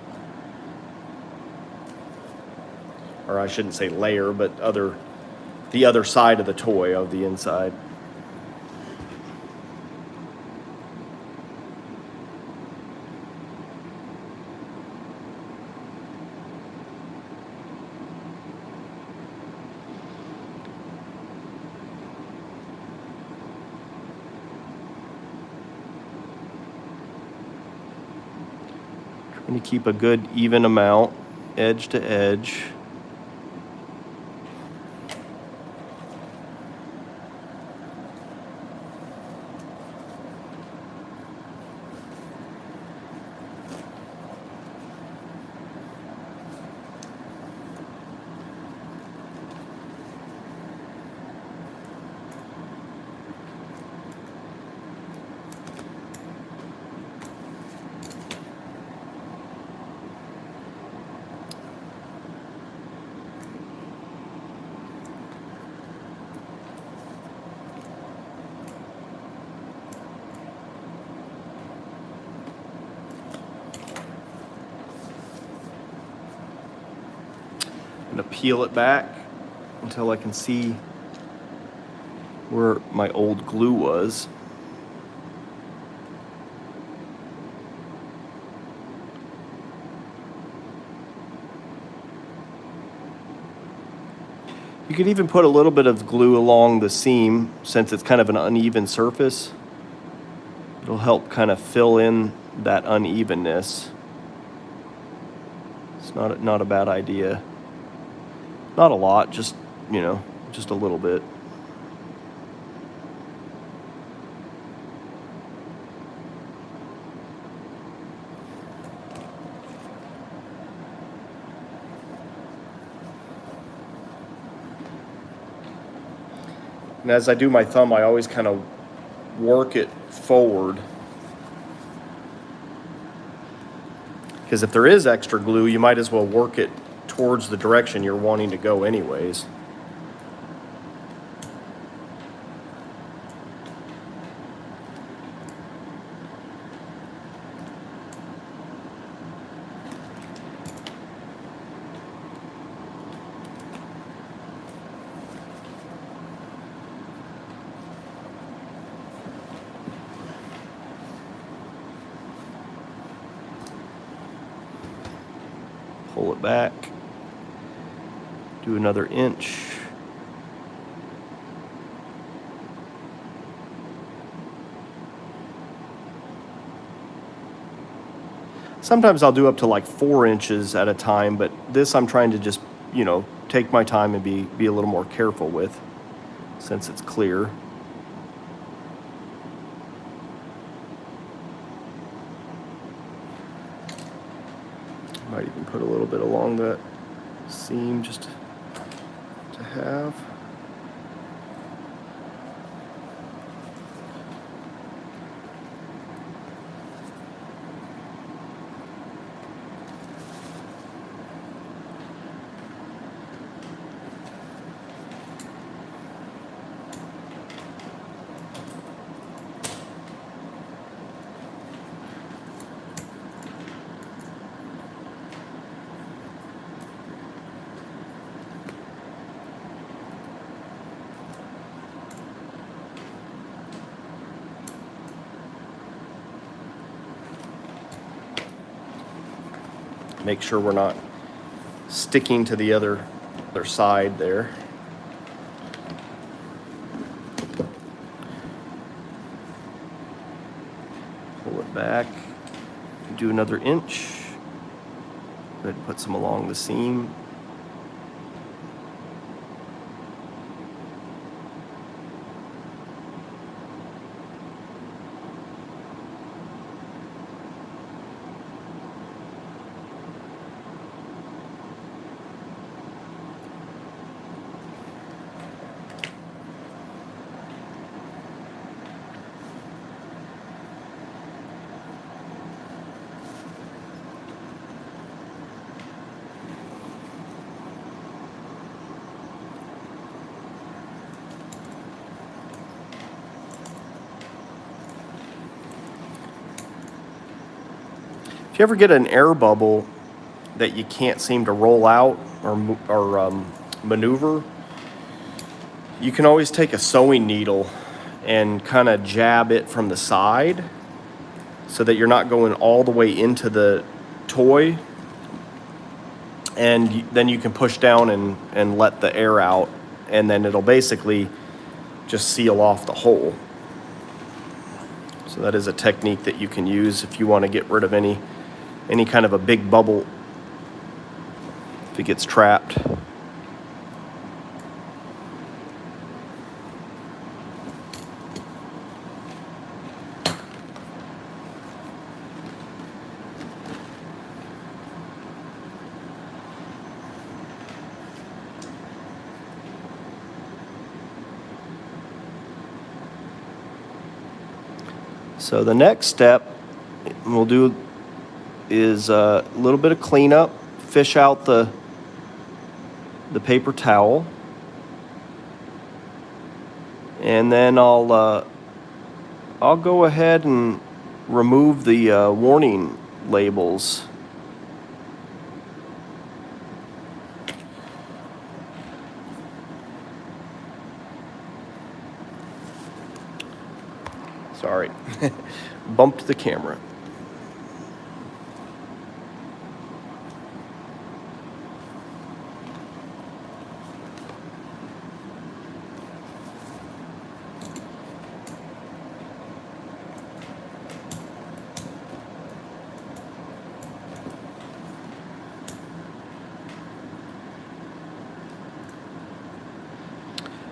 Or I shouldn't say layer, but the other side of the toy of the inside. Trying to keep a good even amount, edge to edge. I'm gonna peel it back until I can see where my old glue was. You could even put a little bit of glue along the seam since it's kind of an uneven surface. It'll help kind of fill in that unevenness. It's not a bad idea. Not a lot, just, just a little bit. And as I do my thumb, I always kind of work it forward. Because if there is extra glue, you might as well work it towards the direction you're wanting to go anyways. Pull it back, do another inch. Sometimes I'll do up to like 4 inches at a time, but this I'm trying to just, take my time and be a little more careful with since it's clear. Might even put a little bit along that seam just to have. Make sure we're not sticking to the other side there. Pull it back, do another inch. Go ahead and put some along the seam. If you ever get an air bubble that you can't seem to roll out or maneuver, you can always take a sewing needle and kind of jab it from the side so that you're not going all the way into the toy, and then you can push down and let the air out, and then it'll basically just seal off the hole. So that is a technique that you can use if you want to get rid of any kind of a big bubble if it gets trapped. So the next step we'll do is a little bit of cleanup, fish out the paper towel, and then I'll go ahead and remove the warning labels. right. Bumped the camera.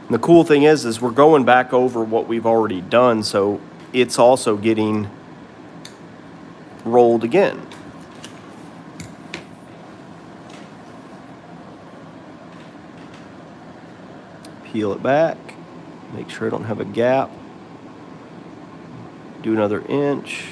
And the cool thing is we're going back over what we've already done, so it's also getting rolled again. Peel it back, make sure I don't have a gap. Do another inch.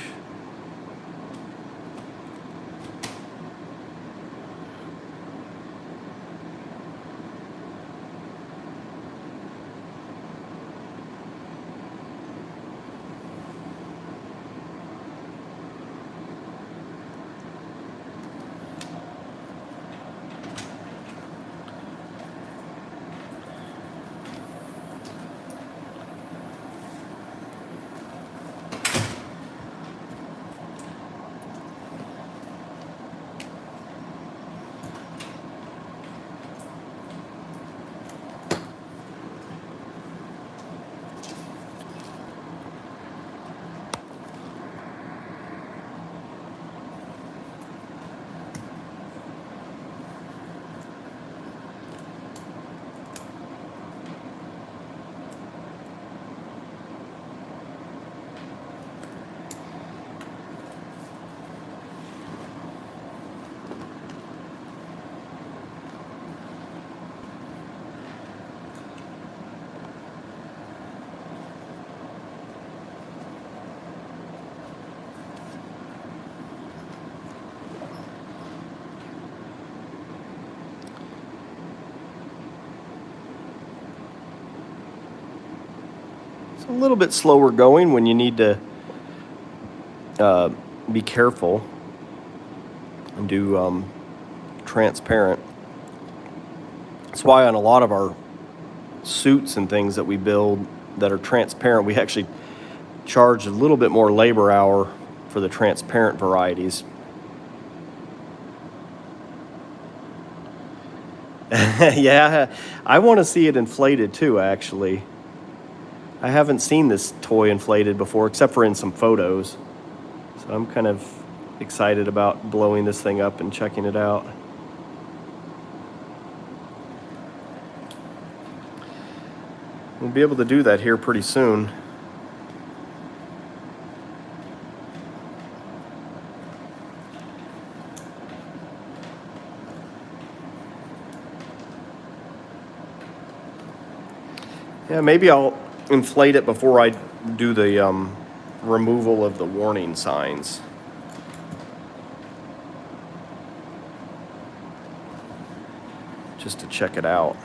A little bit slower going when you need to be careful and do transparent. That's why on a lot of our suits and things that we build that are transparent, we actually charge a little bit more labor hour for the transparent varieties. Yeah, I want to see it inflated too, actually. I haven't seen this toy inflated before, except for in some photos. So I'm kind of excited about blowing this thing up and checking it out. We'll be able to do that here pretty soon. Yeah, maybe I'll inflate it before I do the removal of the warning signs. Just to check it out.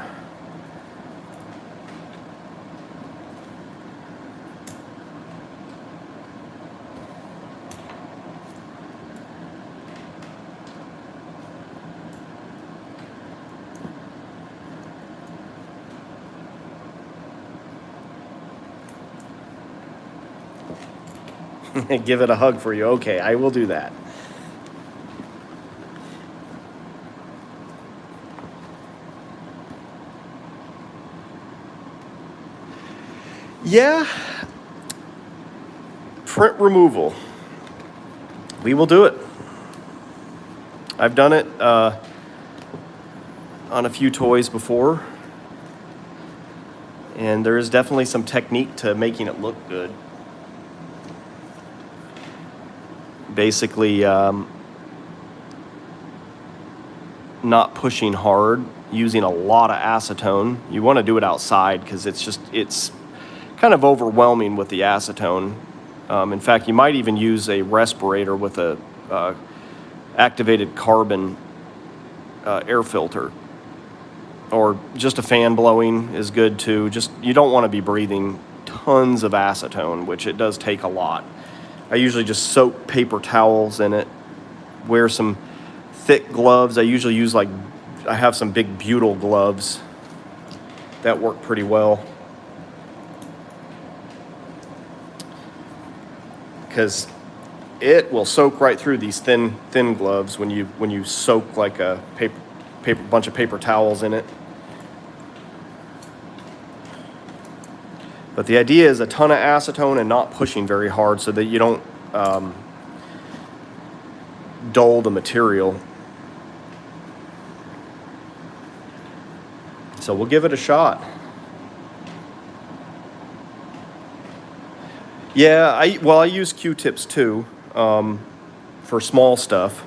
Give it a hug for you. Okay, I will do that. Yeah, print removal. We will do it. I've done it on a few toys before, and there is definitely some technique to making it look good. Basically, not pushing hard, using a lot of acetone. You want to do it outside because it's kind of overwhelming with the acetone. In fact, you might even use a respirator with a activated carbon air filter, or just a fan blowing is good too. Just, you don't want to be breathing tons of acetone, which it does take a lot. I usually just soak paper towels in it, wear some thick gloves. I usually use I have some big butyl gloves that work pretty well. because it will soak right through these thin gloves when you soak like a bunch of paper towels in it. But the idea is a ton of acetone and not pushing very hard so that you don't dull the material. So we'll give it a shot. Yeah, I use Q-tips too, for small stuff.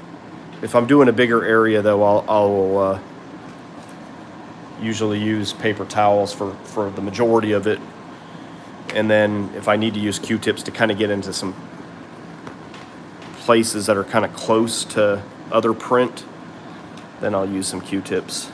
If I'm doing a bigger area though, I'll usually use paper towels for the majority of it. And then if I need to use Q-tips to kind of get into some places that are kind of close to other print, then I'll use some Q-tips.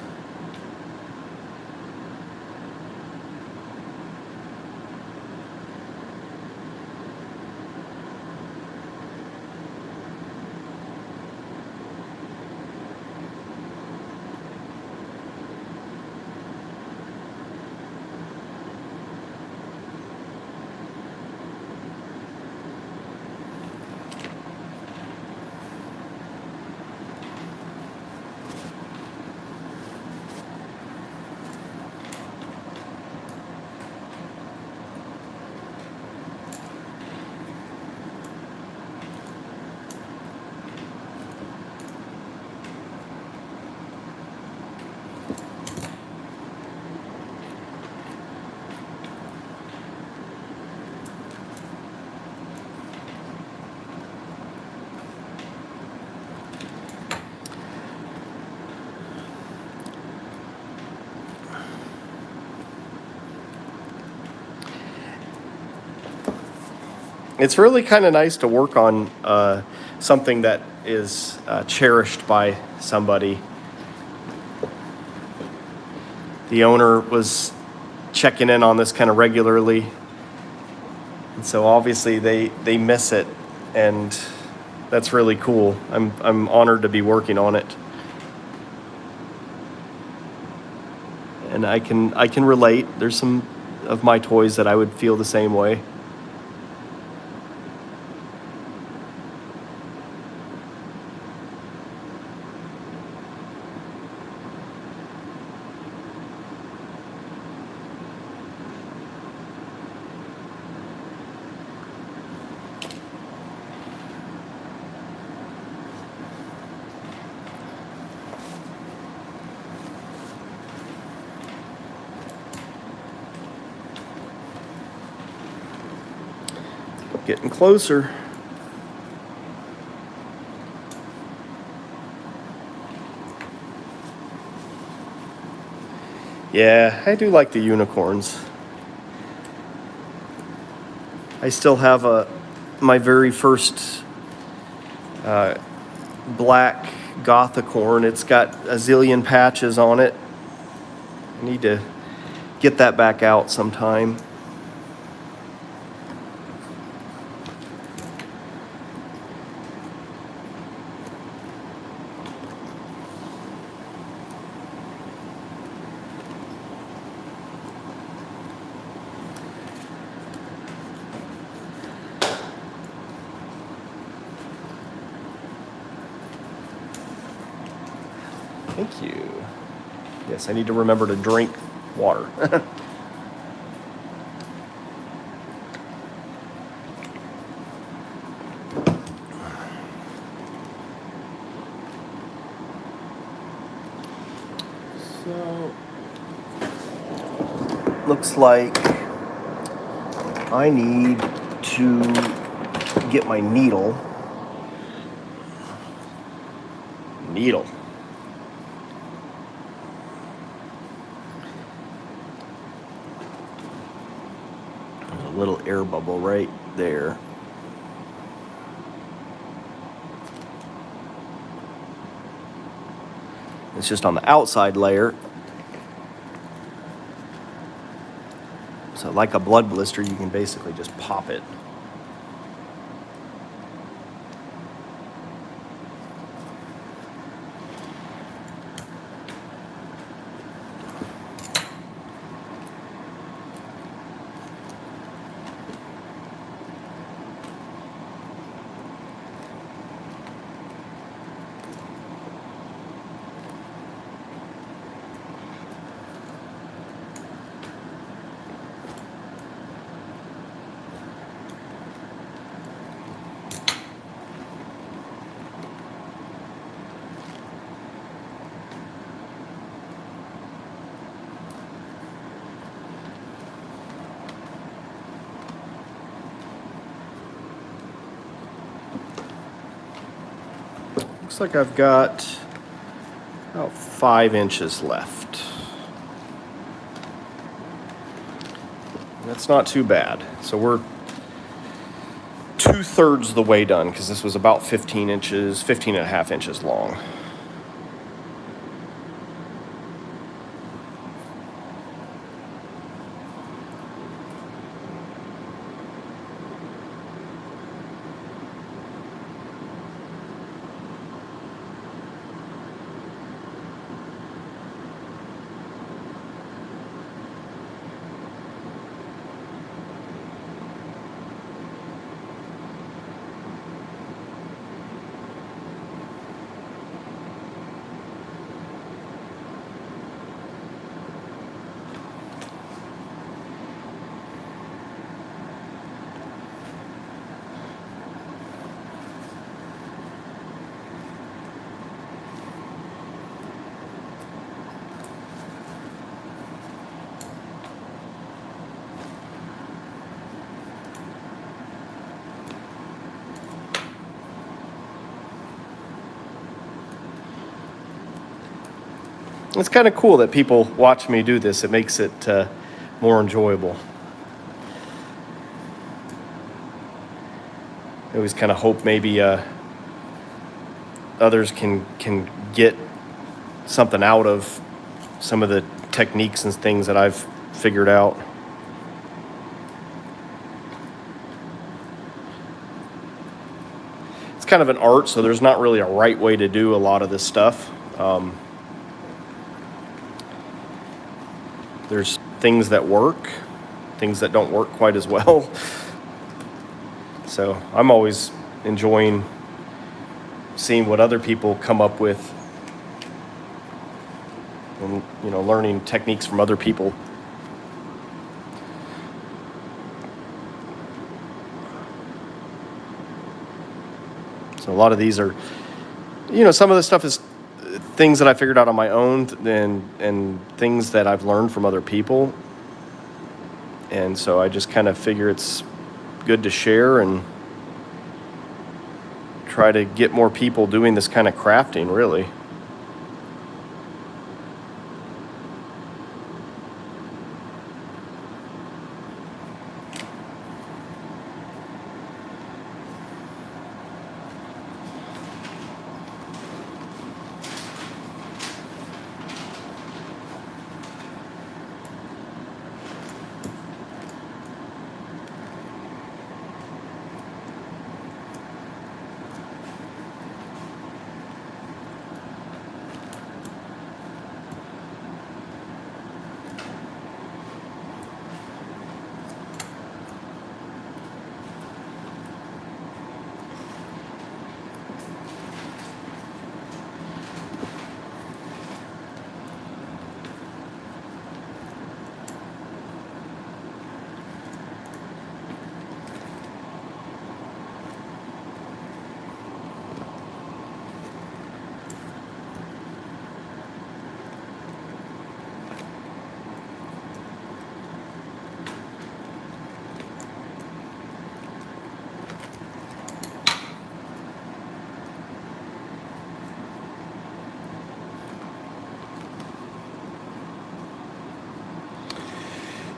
It's really kind of nice to work on something that is cherished by somebody. The owner was checking in on this kind of regularly, and so obviously they miss it, and that's really cool. I'm honored to be working on it, and I can relate. There's some of my toys that I would feel the same way. Getting closer. Yeah, I do like the unicorns. I still have my very first black Gothicorn. It's got a zillion patches on it. I need to get that back out sometime. Thank you. Yes, I need to remember to drink water. So, looks like I need to get my needle. There's a little air bubble right there. It's just on the outside layer. So like a blood blister, you can basically just pop it. looks like I've got about 5 inches left. That's not too bad. So we're 2/3 of the way done, because this was about 15 inches, 15 and a half inches long. It's kind of cool that people watch me do this. It makes it more enjoyable. I always kind of hope maybe others can get something out of some of the techniques and things that I've figured out. It's kind of an art, so there's not really a right way to do a lot of this stuff. There's things that work, things that don't work quite as well. So I'm always enjoying seeing what other people come up with, and learning techniques from other people. So a lot of these are, some of the stuff is things that I figured out on my own, and things that I've learned from other people. And so I just kind of figure it's good to share and try to get more people doing this kind of crafting, really.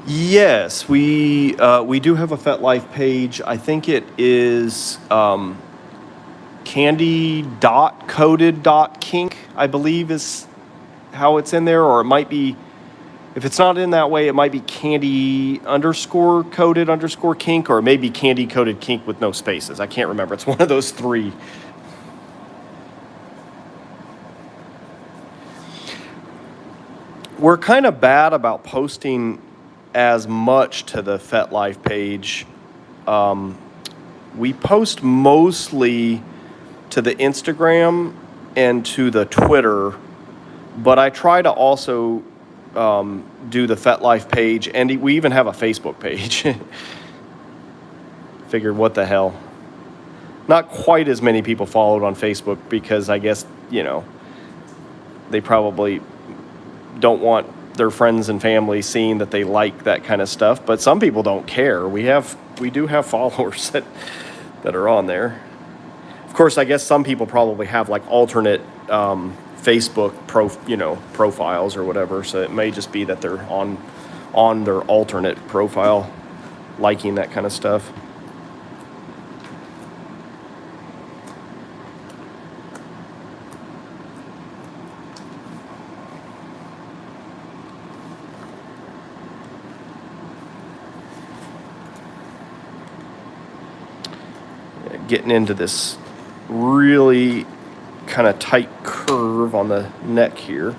Yes, we do have a FetLife page. I think it is candy.coated.kink, I believe is how it's in there, or it might be, if it's not in that way, it might be candy_coated_kink, or maybe candy coated kink with no spaces. I can't remember. It's one of those three. We're kind of bad about posting as much to the FetLife page. We post mostly to the Instagram and to the Twitter, but I try to also do the FetLife page, and we even have a Facebook page. Figured, what the hell? Not quite as many people followed on Facebook, because I guess, they probably don't want their friends and family seeing that they like that kind of stuff, but some people don't care. We do have followers that are on there. Of Of course, I guess some people probably have like alternate Facebook profiles or whatever. So it may just be that they're on their alternate profile, liking that kind of stuff. Getting into this really kind of tight curve on the neck here.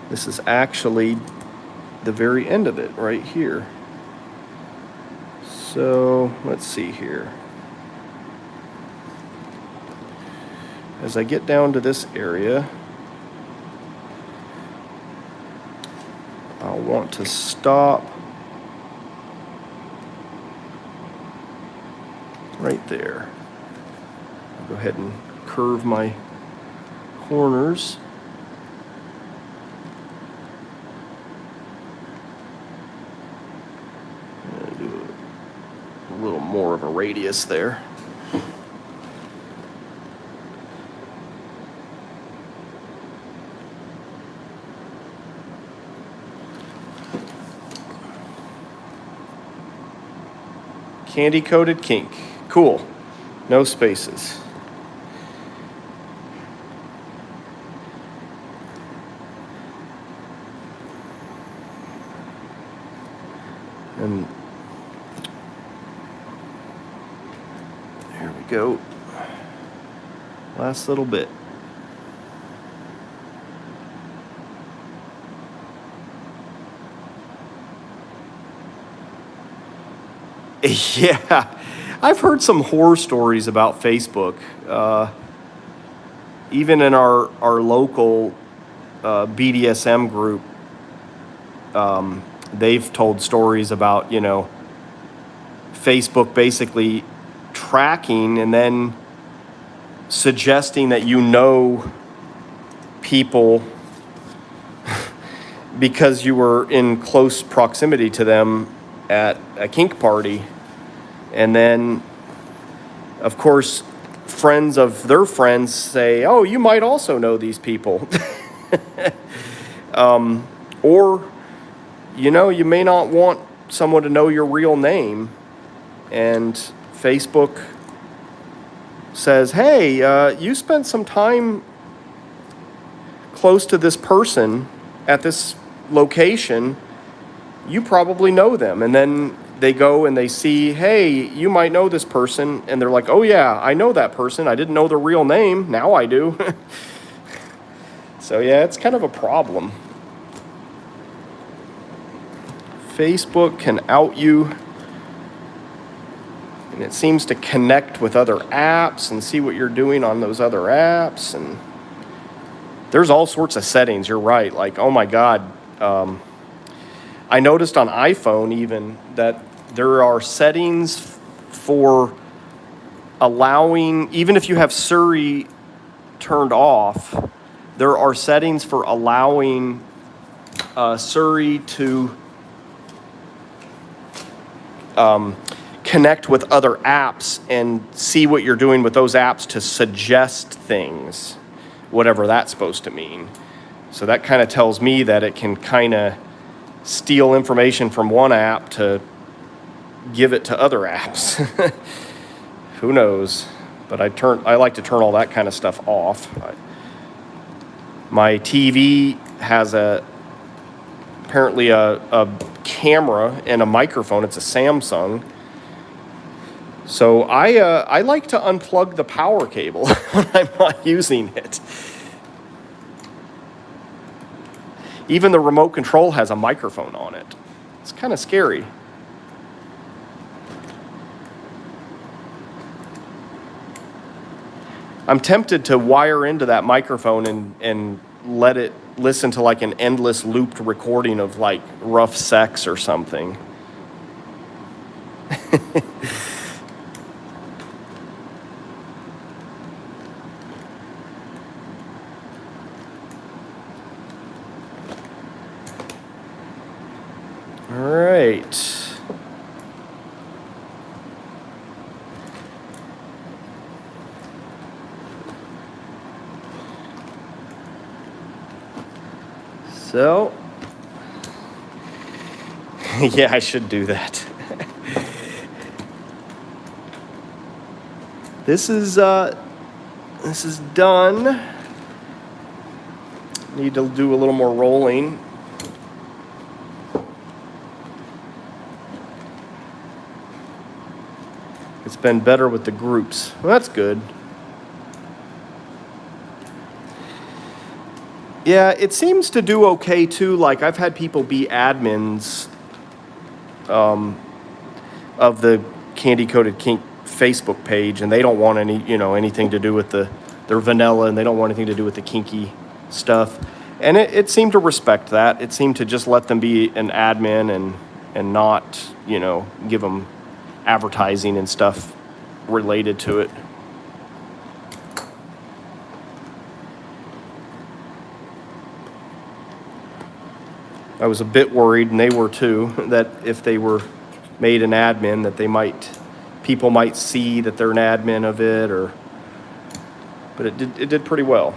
This is actually the very end of it right here. So let's see here. As I get down to this area, I'll want to stop right there. I'll go ahead and curve my corners. Do a little more of a radius there. Candy coated kink. Cool. No spaces. And there we go. Last little bit. Yeah, I've heard some horror stories about Facebook. Even in our local BDSM group, they've told stories about, Facebook basically tracking and then suggesting that people because you were in close proximity to them at a kink party. And then, of course, friends of their friends say, oh, you might also know these people. Or, you may not want someone to know your real name. And Facebook says, hey, you spent some time close to this person at this location. You probably know them. And then they go and they see, hey, you might know this person. And they're like, oh, yeah, I know that person. I didn't know their real name. Now I do. So, yeah, it's kind of a problem. Facebook can out you. And it seems to connect with other apps and see what you're doing on those other apps. And there's all sorts of settings. You're right. Like, oh, my God. I noticed on iPhone even that there are settings for allowing, even if you have Siri turned off, there are settings for allowing Siri to connect with other apps and see what you're doing with those apps to suggest things, whatever that's supposed to mean. So that kind of tells me that it can kind of steal information from one app to give it to other apps. Who knows? But I like to turn all that kind of stuff off. My TV has apparently a camera and a microphone. It's a Samsung. So I like to unplug the power cable when I'm not using it. Even the remote control has a microphone on it. It's kind of scary. I'm tempted to wire into that microphone and let it listen to like an endless looped recording of like rough sex or something. All right. So, yeah, I should do that. This is done. Need to do a little more rolling. It's been better with the groups. Well, that's good. Yeah, it seems to do okay too. Like I've had people be admins of the Candy Coated Kink Facebook page, and they don't want anything to do with they're vanilla, and they don't want anything to do with the kinky stuff. And it seemed to respect that. It seemed to just let them be an admin and not, give them advertising and stuff related to it. I was a bit worried, and they were too, that if they were made an admin, that people might see that they're an admin of it, but it did pretty well.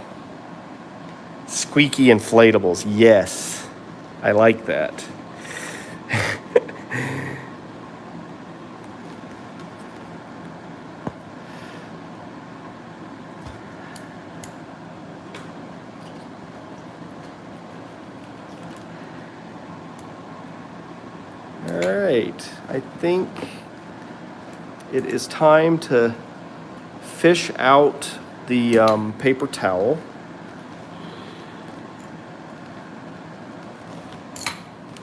Squeaky inflatables, yes, I like that. All right, I think it is time to fish out the paper towel.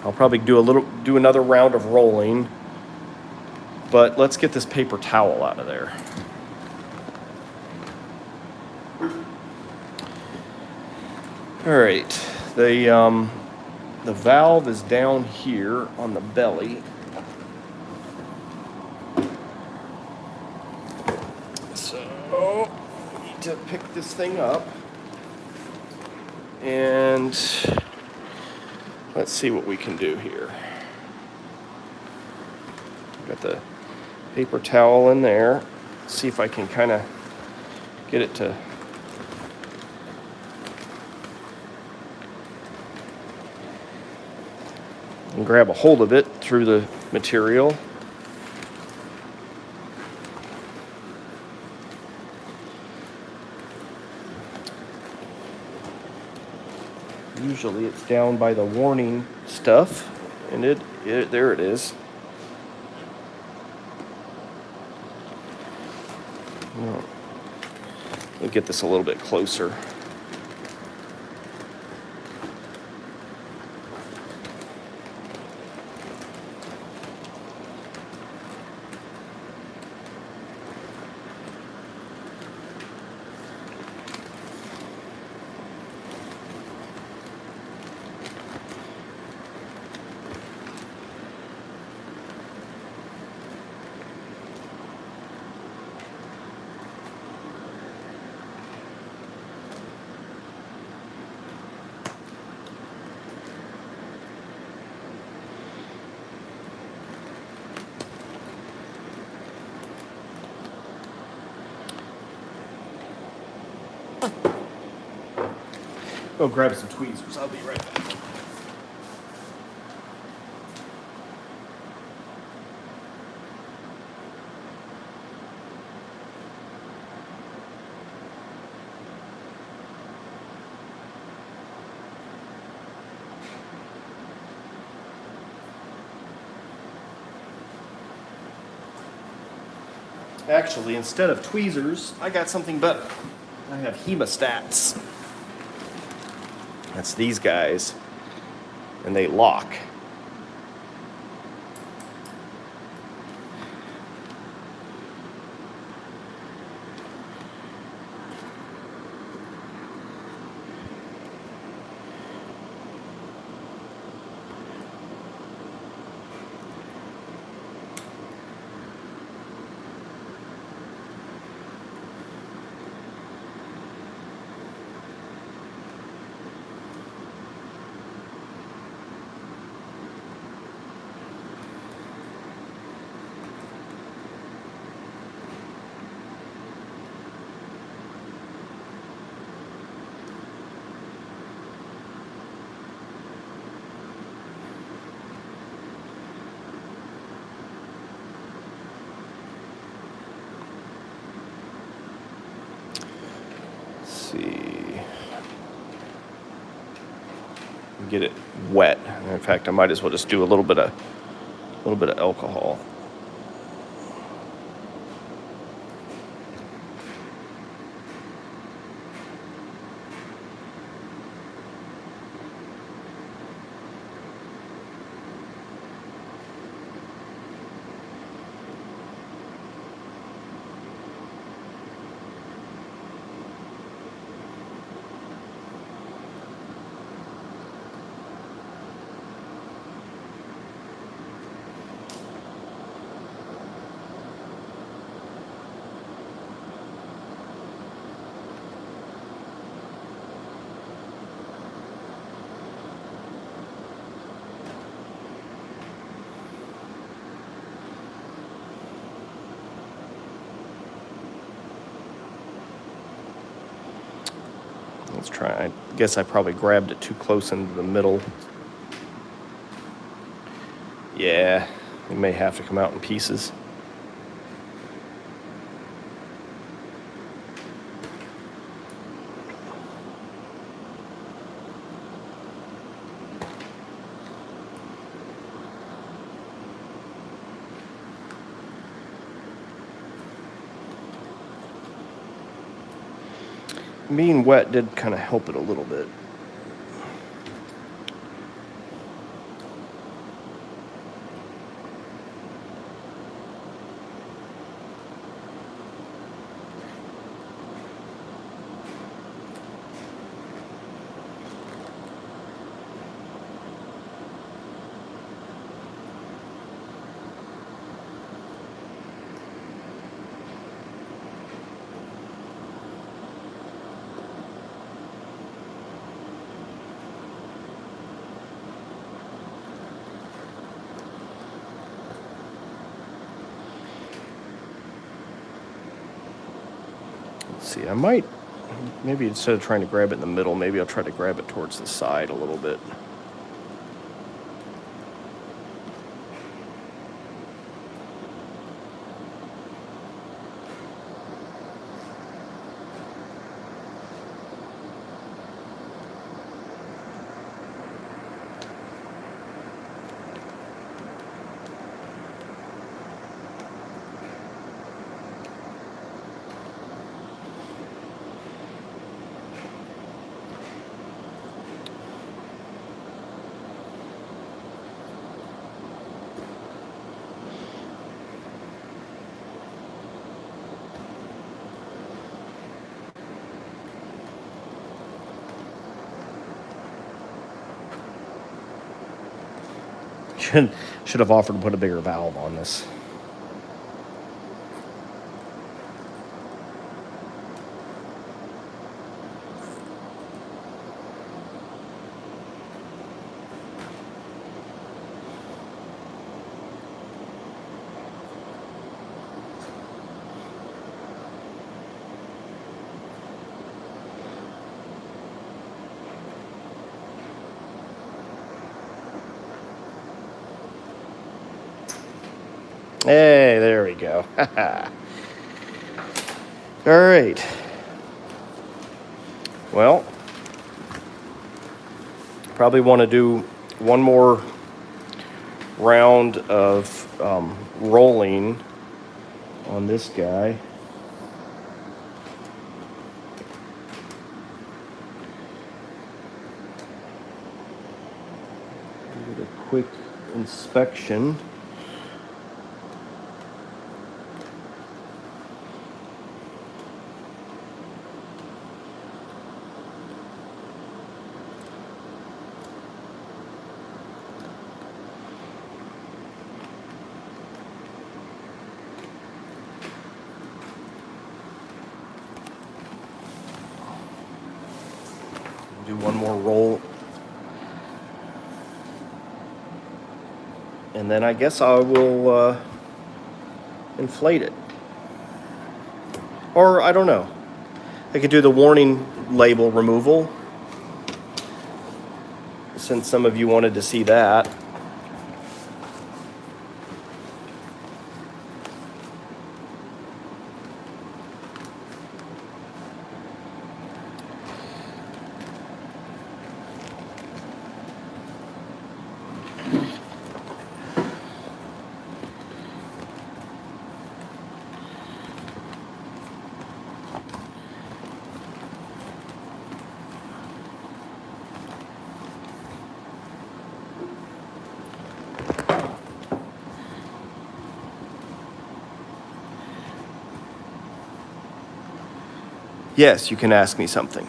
I'll probably do another round of rolling, but let's get this paper towel out of there. All right, the valve is down here on the belly. So we need to pick this thing up, and let's see what we can do here. Got the paper towel in there. Let's see if I can kind of get it to and grab a hold of it through the material. Usually it's down by the warning stuff, and there it is. Let me get this a little bit closer. Go grab some tweezers. I'll be right back. Actually, instead of tweezers, I got something better. I have hemostats. That's these guys, and they lock. see. Get it wet. In fact, I might as well just do a little bit of alcohol. Let's try. I guess I probably grabbed it too close into the middle. Yeah, it may have to come out in pieces. Being wet did kind of help it a little bit. Let's see, I might, maybe instead of trying to grab it in the middle, maybe I'll try to grab it towards the side a little bit. Should have offered to put a bigger valve on this. Hey, there we go. All right. Well, probably want to do one more round of rolling on this guy. Give it a quick inspection. Do one more roll. And then I guess I will inflate it. Or I don't know. I could do the warning label removal, since some of you wanted to see that. Yes, you can ask me something.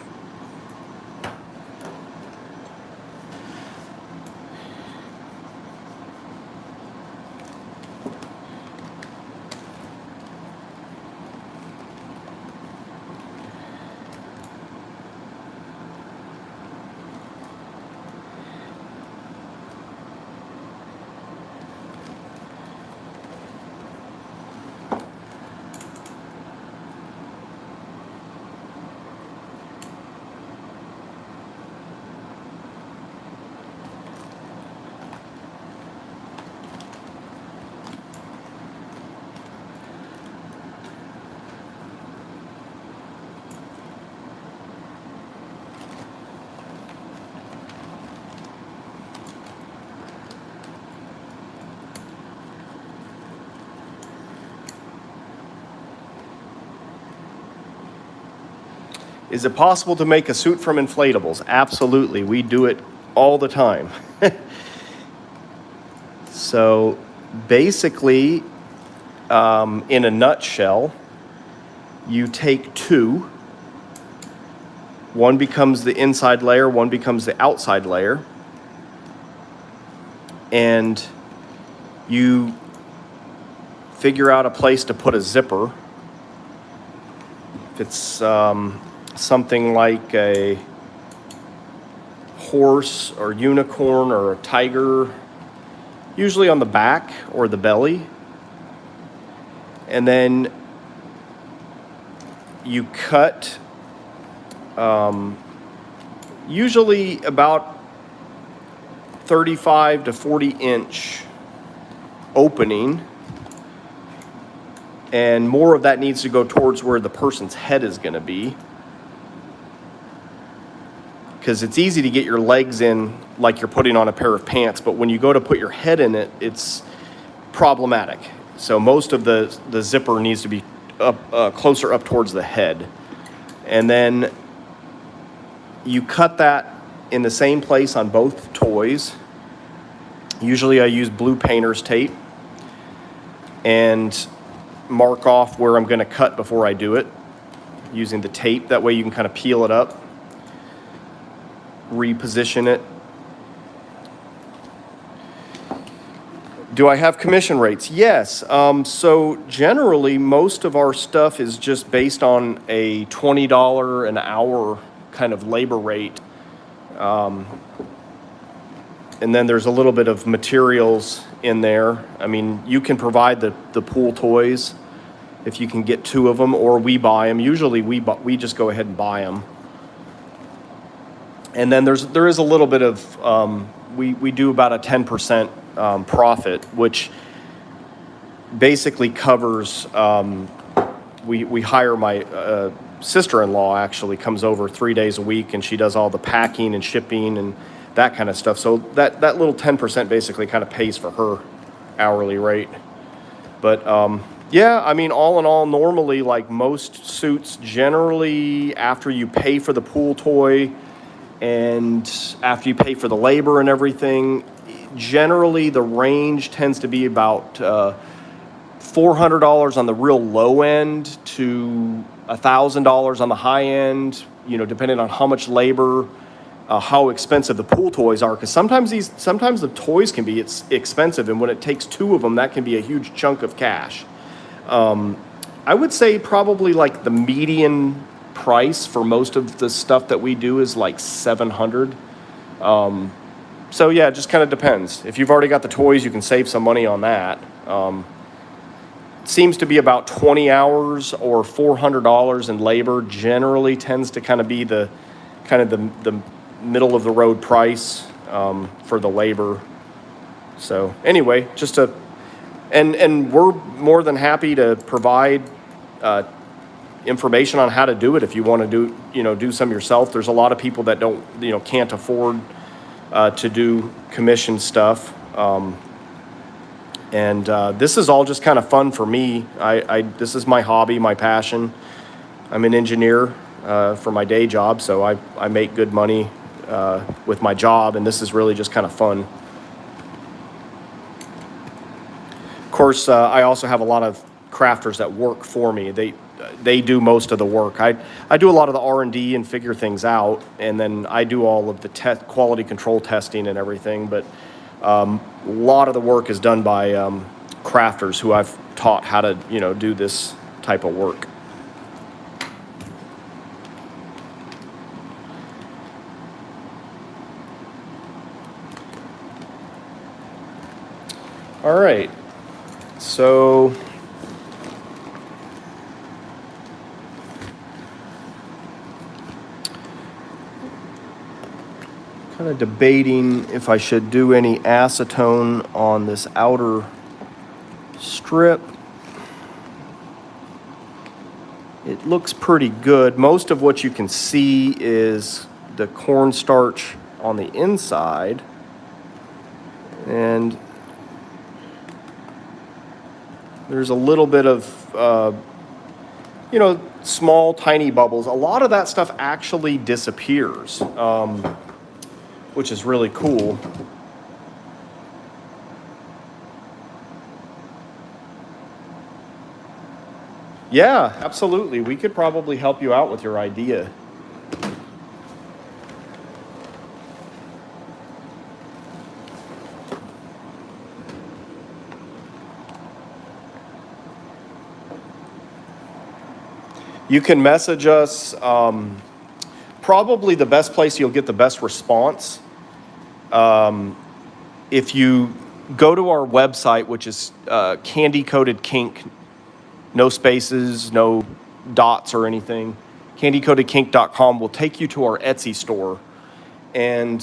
Is it possible to make a suit from inflatables? Absolutely. We do it all the time. So basically, in a nutshell, you take two. One becomes the inside layer, one becomes the outside layer. And you figure out a place to put a zipper. If it's something like a horse or unicorn or a tiger, usually on the back or the belly. And then you cut usually about 35 to 40 inch opening, and more of that needs to go towards where the person's head is going to be, because it's easy to get your legs in like you're putting on a pair of pants, but when you go to put your head in it, it's problematic. So most of the zipper needs to be up closer up towards the head. And then you cut that in the same place on both toys. Usually I use blue painter's tape and mark off where I'm going to cut before I do it using the tape. That way you can kind of peel it up, reposition it. Do I have commission rates? Yes. So generally, most of our stuff is just based on a $20 an hour kind of labor rate. And then there's a little bit of materials in there. I mean, you can provide the pool toys if you can get two of them, or we buy them. Usually we just go ahead and buy them. And then there is a little bit of, we do about a 10% profit, which basically covers, we hire my sister-in-law actually comes over 3 days a week, and she does all the packing and shipping and that kind of stuff. So that little 10% basically kind of pays for her hourly rate. But yeah, I mean, all in all, normally, like most suits, generally after you pay for the pool toy and after you pay for the labor and everything, generally the range tends to be about $400 on the real low end to $1,000 on the high end, you know, depending on how much labor, how expensive the pool toys are, because sometimes the toys can be expensive, and when it takes two of them, that can be a huge chunk of cash. I would say probably like the median price for most of the stuff that we do is like $700. So yeah, it just kind of depends. If you've already got the toys, you can save some money on that. It seems to be about 20 hours or $400 in labor generally tends to kind of be the middle of the road price for the labor. So anyway, and we're more than happy to provide information on how to do it if you want to do some yourself. There's a lot of people that can't afford to do commission stuff. And this is all just kind of fun for me. This is my hobby, my passion. I'm an engineer for my day job, so I make good money with my job, and this is really just kind of fun. Of course, I also have a lot of crafters that work for me. they do most of the work. I do a lot of the R&D and figure things out, and then I do all of the quality control testing and everything. But a lot of the work is done by crafters who I've taught how to, do this type of work. All right, so kind of debating if I should do any acetone on this outer strip. It looks pretty good. Most of what you can see is the cornstarch on the inside, and there's a little bit of, small, tiny bubbles. A lot of that stuff actually disappears, which is really cool. Yeah, absolutely. We could probably help you out with your idea. You can message us. Probably the best place you'll get the best response. If you go to our website, which is Candy Coated Kink, no spaces, no dots or anything, candycoatedkink.com will take you to our Etsy store. And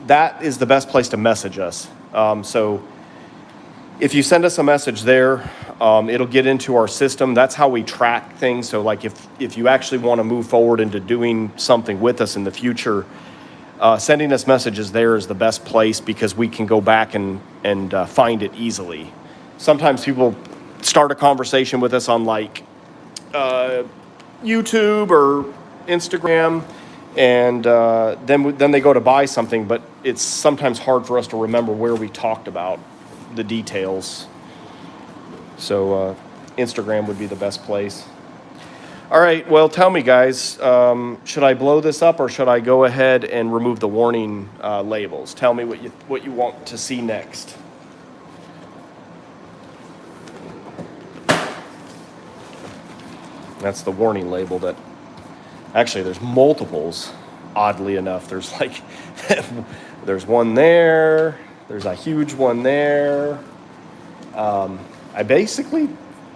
that is the best place to message us. So if you send us a message there, it'll get into our system. That's how we track things. So like if you actually want to move forward into doing something with us in the future, sending us messages there is the best place because we can go back and find it easily. Sometimes people start a conversation with us on like YouTube or Instagram, and then they go to buy something, but it's sometimes hard for us to remember where we talked about the details. So Instagram would be the best place. All right, well, tell me, guys, should I blow this up or should I go ahead and remove the warning labels? Tell me what you want to see next. That's the warning label that, actually, there's multiples, oddly enough. There's like, there's one there, there's a huge one there.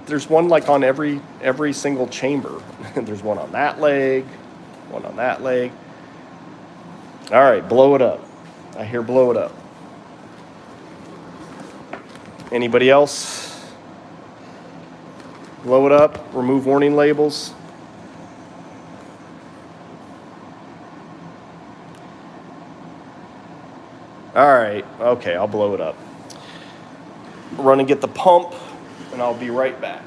There's one like on every single chamber. There's one on that leg, one on that leg. All right, blow it up. I hear blow it up. Anybody else? Blow it up, remove warning labels. All right, okay, I'll blow it up. Run and get the pump, and I'll be right back.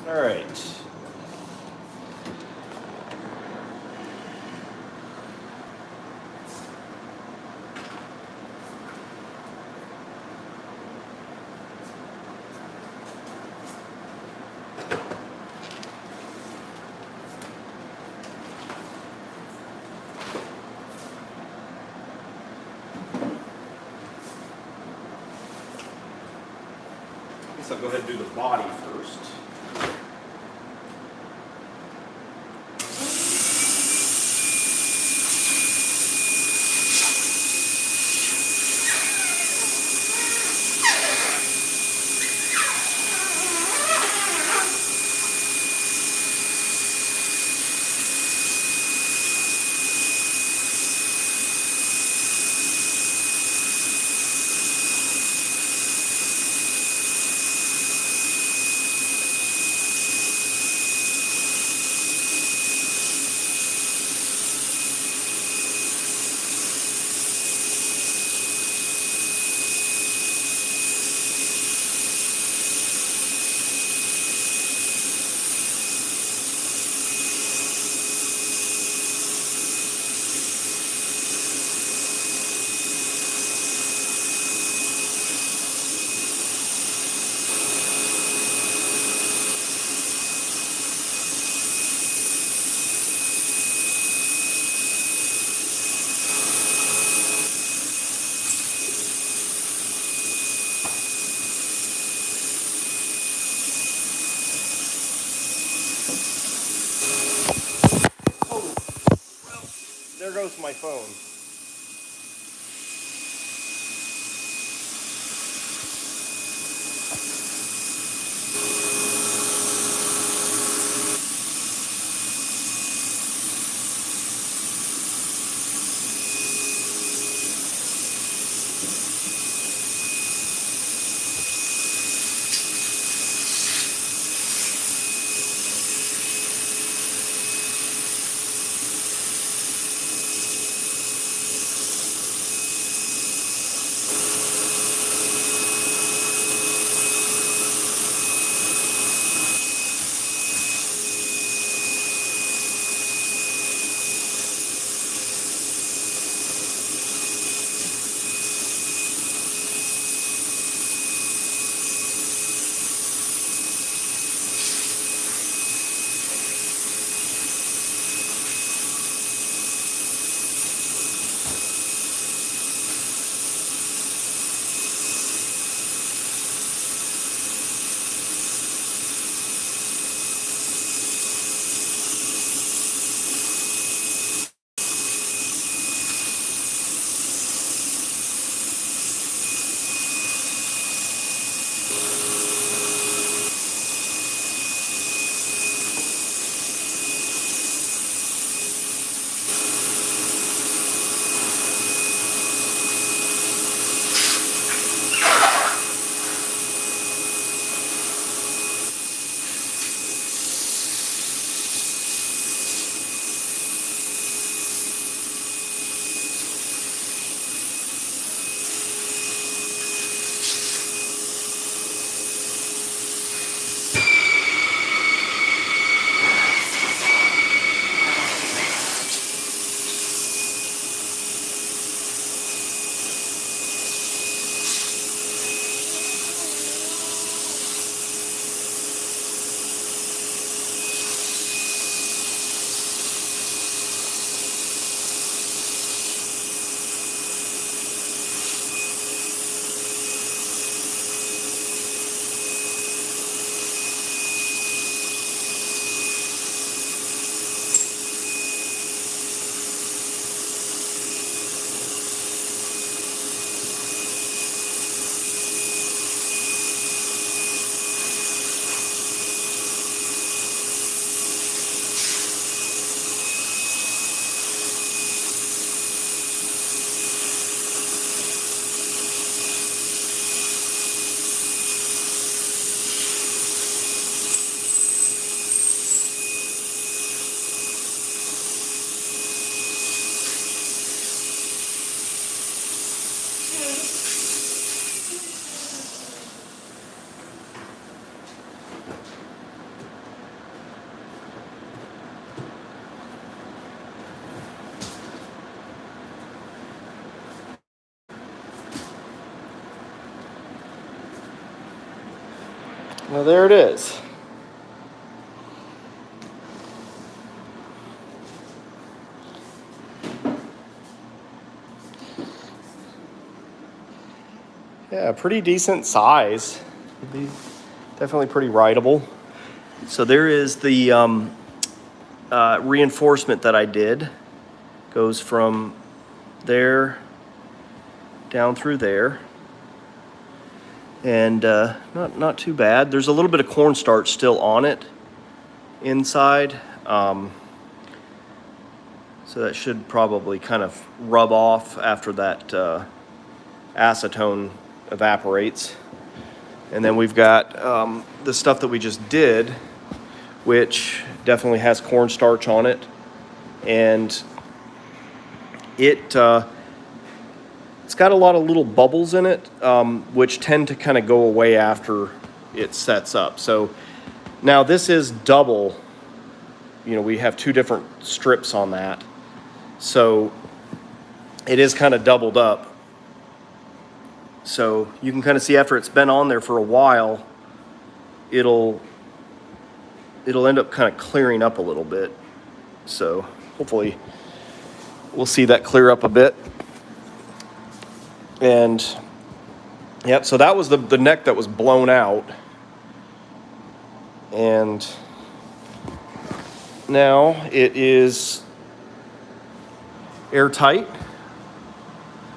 All right. So go ahead and do the body first. There goes my phone. Well, there it is. Yeah, pretty decent size. Definitely pretty rideable. So there is the reinforcement that I did. Goes from there down through there. And not too bad. There's a little bit of cornstarch still on it inside. So that should probably kind of rub off after that acetone evaporates. And then we've got the stuff that we just did, which definitely has cornstarch on it. And it's got a lot of little bubbles in it, which tend to kind of go away after it sets up. So now this is double. You know, we have two different strips on that. So it is kind of doubled up. So you can kind of see after it's been on there for a while, it'll end up kind of clearing up a little bit. So hopefully we'll see that clear up a bit. And yep, so that was the neck that was blown out. And now it is airtight.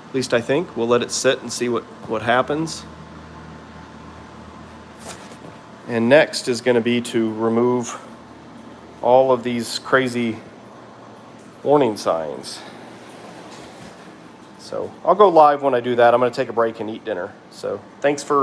At least I think. We'll let it sit and see what happens. And next is going to be to remove all of these crazy warning signs. So I'll go live when I do that. I'm going to take a break and eat dinner. So thanks for